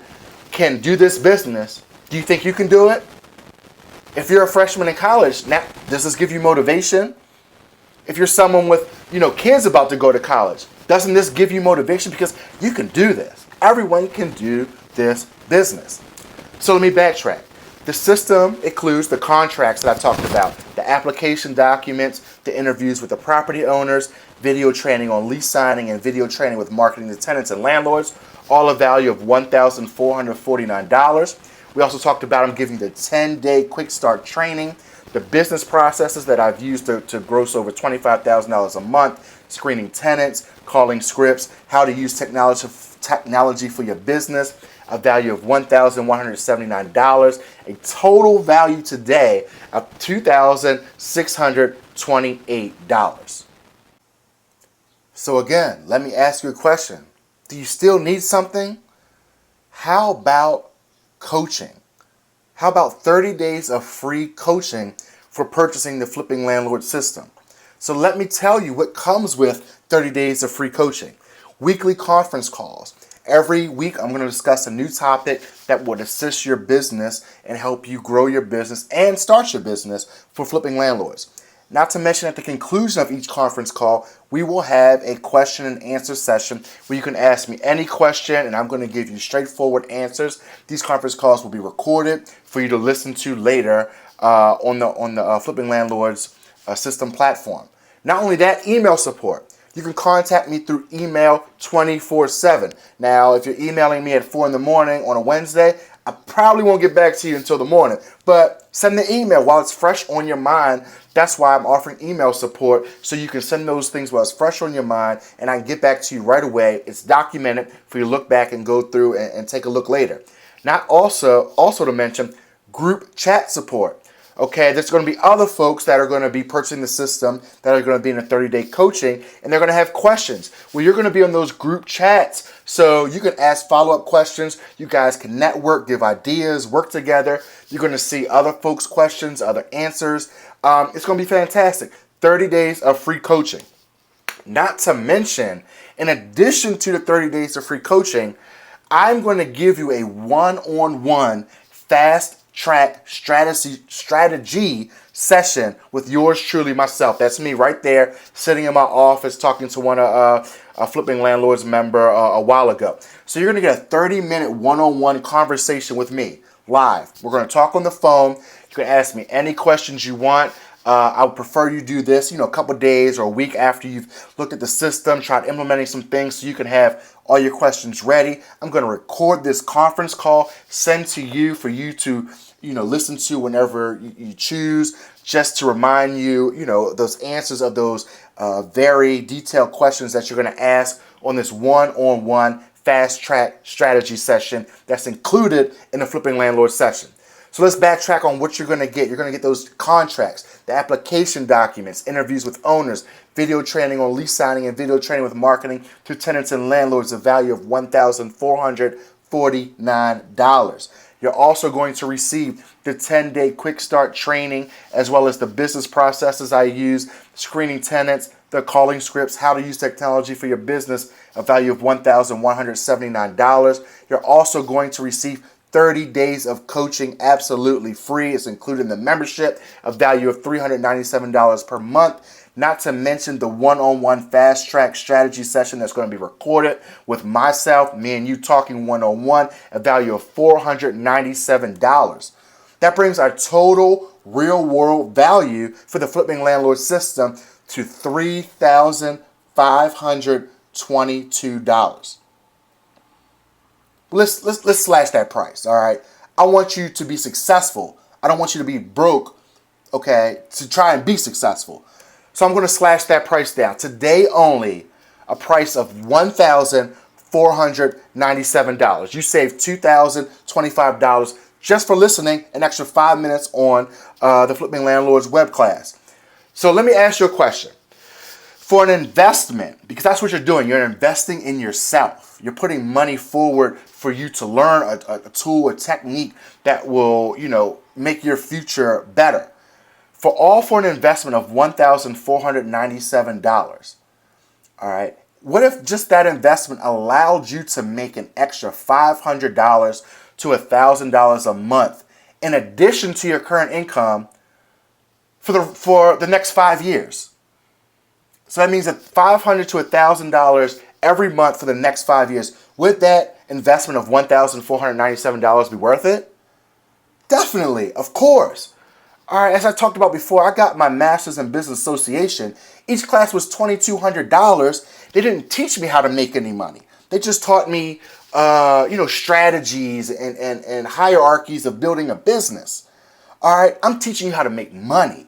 can do this business, do you think you can do it? If you're a freshman in college, now does this give you motivation? If you're someone with, kids about to go to college, doesn't this give you motivation? Because you can do this. Everyone can do this business. So let me backtrack. The system includes the contracts that I talked about, the application documents, the interviews with the property owners, video training on lease signing, and video training with marketing to tenants and landlords, all a value of $1,449. We also talked about I'm giving the 10-day quick start training, the business processes that I've used to gross over $25,000 a month, screening tenants, calling scripts, how to use technology for your business, a value of $1,179, a total value today of $2,628. So again, let me ask you a question. Do you still need something? How about coaching? How about 30 days of free coaching for purchasing the Flipping Landlord system? So let me tell you what comes with 30 days of free coaching. Weekly conference calls. Every week I'm going to discuss a new topic that would assist your business and help you grow your business and start your business for flipping landlords. Not to mention, at the conclusion of each conference call, we will have a question and answer session where you can ask me any question and I'm going to give you straightforward answers. These conference calls will be recorded for you to listen to later on the Flipping Landlords system platform. Not only that, email support. You can contact me through email 24/7. Now, if you're emailing me at 4 in the morning on a Wednesday, I probably won't get back to you until the morning. But send the email while it's fresh on your mind. That's why I'm offering email support, so you can send those things while it's fresh on your mind, and I can get back to you right away. It's documented for you to look back and go through and take a look later. Not also to mention group chat support. Okay, there's going to be other folks that are going to be purchasing the system that are going to be in a 30-day coaching, and they're going to have questions. Well, you're going to be on those group chats, so you can ask follow-up questions. You guys can network, give ideas, work together. You're going to see other folks' questions, other answers. It's going to be fantastic. 30 days of free coaching. Not to mention, in addition to the 30 days of free coaching, I'm going to give you a one-on-one fast track strategy session with yours truly, myself. That's me right there, sitting in my office talking to one of a Flipping Landlords member a while ago. So you're going to get a 30-minute one-on-one conversation with me live. We're going to talk on the phone. You can ask me any questions you want. I would prefer you do this, a couple days or a week after you've looked at the system, tried implementing some things so you can have all your questions ready. I'm going to record this conference call, send to you for you to, listen to whenever you choose, just to remind you, those answers of those very detailed questions that you're going to ask on this one-on-one fast track strategy session that's included in the Flipping Landlord session. So let's backtrack on what you're going to get. You're going to get those contracts, the application documents, interviews with owners, video training on lease signing, and video training with marketing to tenants and landlords, a value of $1,449. You're also going to receive the 10-day quick start training, as well as the business processes I use, screening tenants, the calling scripts, how to use technology for your business, a value of $1,179. You're also going to receive 30 days of coaching absolutely free. It's included in the membership, a value of $397 per month. Not to mention the one-on-one fast track strategy session that's going to be recorded with myself, me and you talking one-on-one, a value of $497. That brings our total real-world value for the Flipping Landlord system to $3,522. Let's slash that price, all right? I want you to be successful. I don't want you to be broke, okay, to try and be successful. So I'm going to slash that price down. Today only, a price of $1,497. You save $2,025 just for listening an extra 5 minutes on the Flipping Landlords web class. So let me ask you a question. For an investment, because that's what you're doing, you're investing in yourself. You're putting money forward for you to learn a tool, a technique that will, make your future better. for an investment of $1,497. All right. What if just that investment allowed you to make an extra $500 to $1,000 a month in addition to your current income for the next 5 years? So that means that $500 to $1,000 every month for the next 5 years. Would that investment of $1,497 be worth it? Definitely, of course. All right, as I talked about before, I got my master's in business association. Each class was $2,200. They didn't teach me how to make any money. They just taught me, strategies and hierarchies of building a business. All right, I'm teaching you how to make money.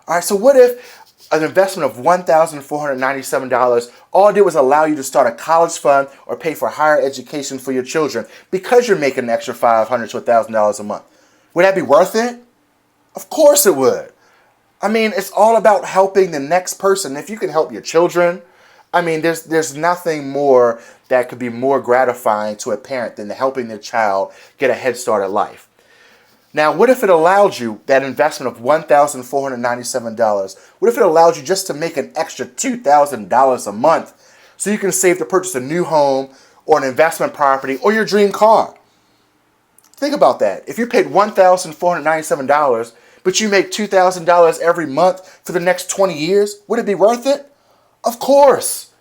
All right, so what if an investment of $1,497 all it did was allow you to start a college fund or pay for higher education for your children because you're making an extra $500 to $1,000 a month? Would that be worth it? Of course it would. I mean, it's all about helping the next person. If you can help your children, I mean, there's nothing more that could be more gratifying to a parent than helping their child get a head start at life. Now, what if it allowed you that investment of $1,497? What if it allowed you just to make an extra $2,000 a month so you can save to purchase a new home or an investment property or your dream car? Think about that. If you paid $1,497, but you make $2,000 every month for the next 20 years, would it be worth it? Of course.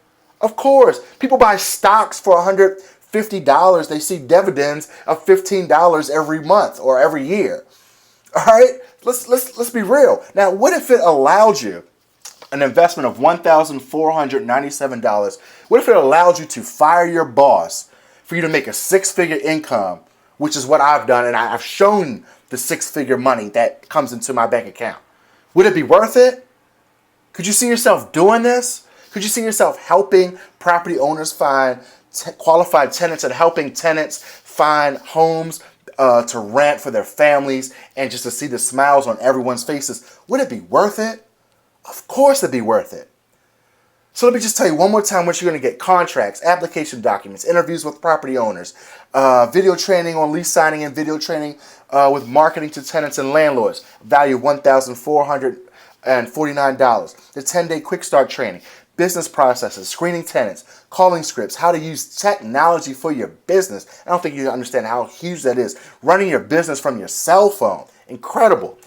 Of course. People buy stocks for $150. They see dividends of $15 every month or every year. All right? Let's be real. Now, what if it allowed you an investment of $1,497? What if it allowed you to fire your boss for you to make a six-figure income, which is what I've done, and I've shown the six-figure money that comes into my bank account? Would it be worth it? Could you see yourself doing this? Could you see yourself helping property owners find qualified tenants and helping tenants find homes to rent for their families and just to see the smiles on everyone's faces? Would it be worth it? Of course it'd be worth it. So let me just tell you one more time what you're going to get: contracts, application documents, interviews with property owners, video training on lease signing and video training with marketing to tenants and landlords, value $1,449, the 10-day quick start training, business processes, screening tenants, calling scripts, how to use technology for your business. I don't think you understand how huge that is. Running your business from your cell phone, incredible.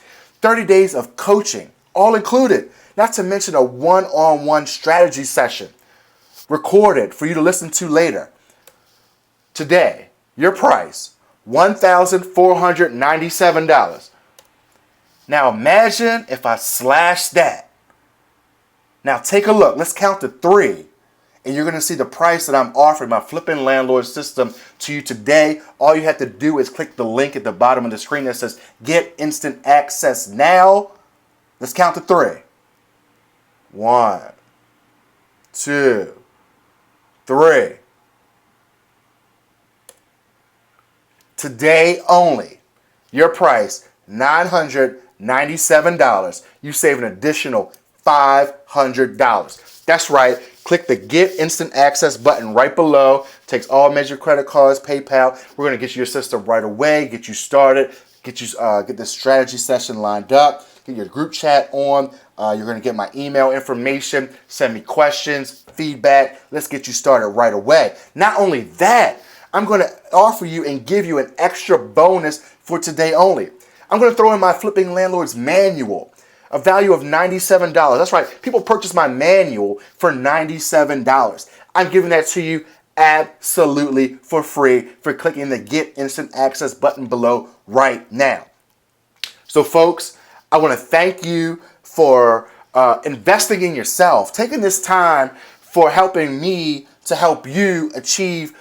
30 days of coaching, all included. Not to mention a one-on-one strategy session recorded for you to listen to later. Today, your price, $1,497. Now imagine if I slash that. Now take a look. Let's count to 3. And you're going to see the price that I'm offering my Flipping Landlord system to you today. All you have to do is click the link at the bottom of the screen that says Get Instant Access Now. Let's count to 3. 1, 2, 3. Today only, your price, $997. You save an additional $500. That's right. Click the Get Instant Access button right below. Takes all major credit cards, PayPal. We're going to get you your system right away, get you started, get this strategy session lined up, get your group chat on. You're going to get my email information, send me questions, feedback. Let's get you started right away. Not only that, I'm going to offer you and give you an extra bonus for today only. I'm going to throw in my Flipping Landlords manual, a value of $97. That's right. People purchase my manual for $97. I'm giving that to you absolutely for free for clicking the Get Instant Access button below right now. So folks, I want to thank you for investing in yourself, taking this time for helping me to help you achieve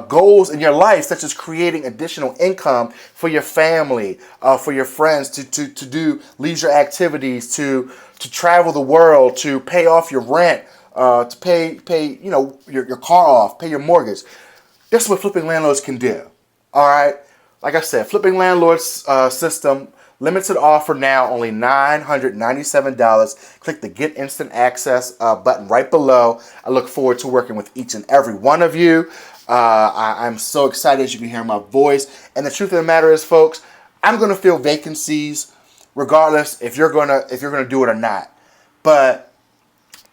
goals in your life, such as creating additional income for your family, for your friends, to do leisure activities, to travel the world, to pay off your rent, to pay your car off, pay your mortgage. This is what Flipping Landlords can do. All right, like I said, Flipping Landlords system. Limited offer now, only $997. Click the Get Instant Access button right below. I look forward to working with each and every one of you. I'm so excited, as you can hear my voice. And the truth of the matter is, folks, I'm going to fill vacancies regardless if you're gonna do it or not. But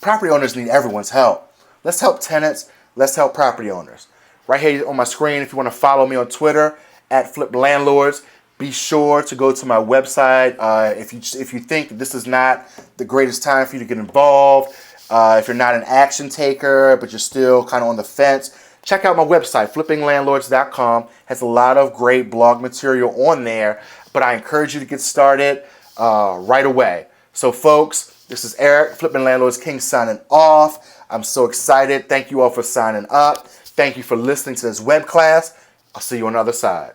property owners need everyone's help. Let's help tenants. Let's help property owners. Right here on my screen, if you want to follow me on Twitter at Flip Landlords, be sure to go to my website. If you think that this is not the greatest time for you to get involved, if you're not an action taker but you're still kind of on the fence, check out my website, flippinglandlords.com. Has a lot of great blog material on there, but I encourage you to get started right away. So folks, this is Eric, Flipping Landlords King, signing off. I'm so excited. Thank you all for signing up. Thank you for listening to this web class. I'll see you on the other side.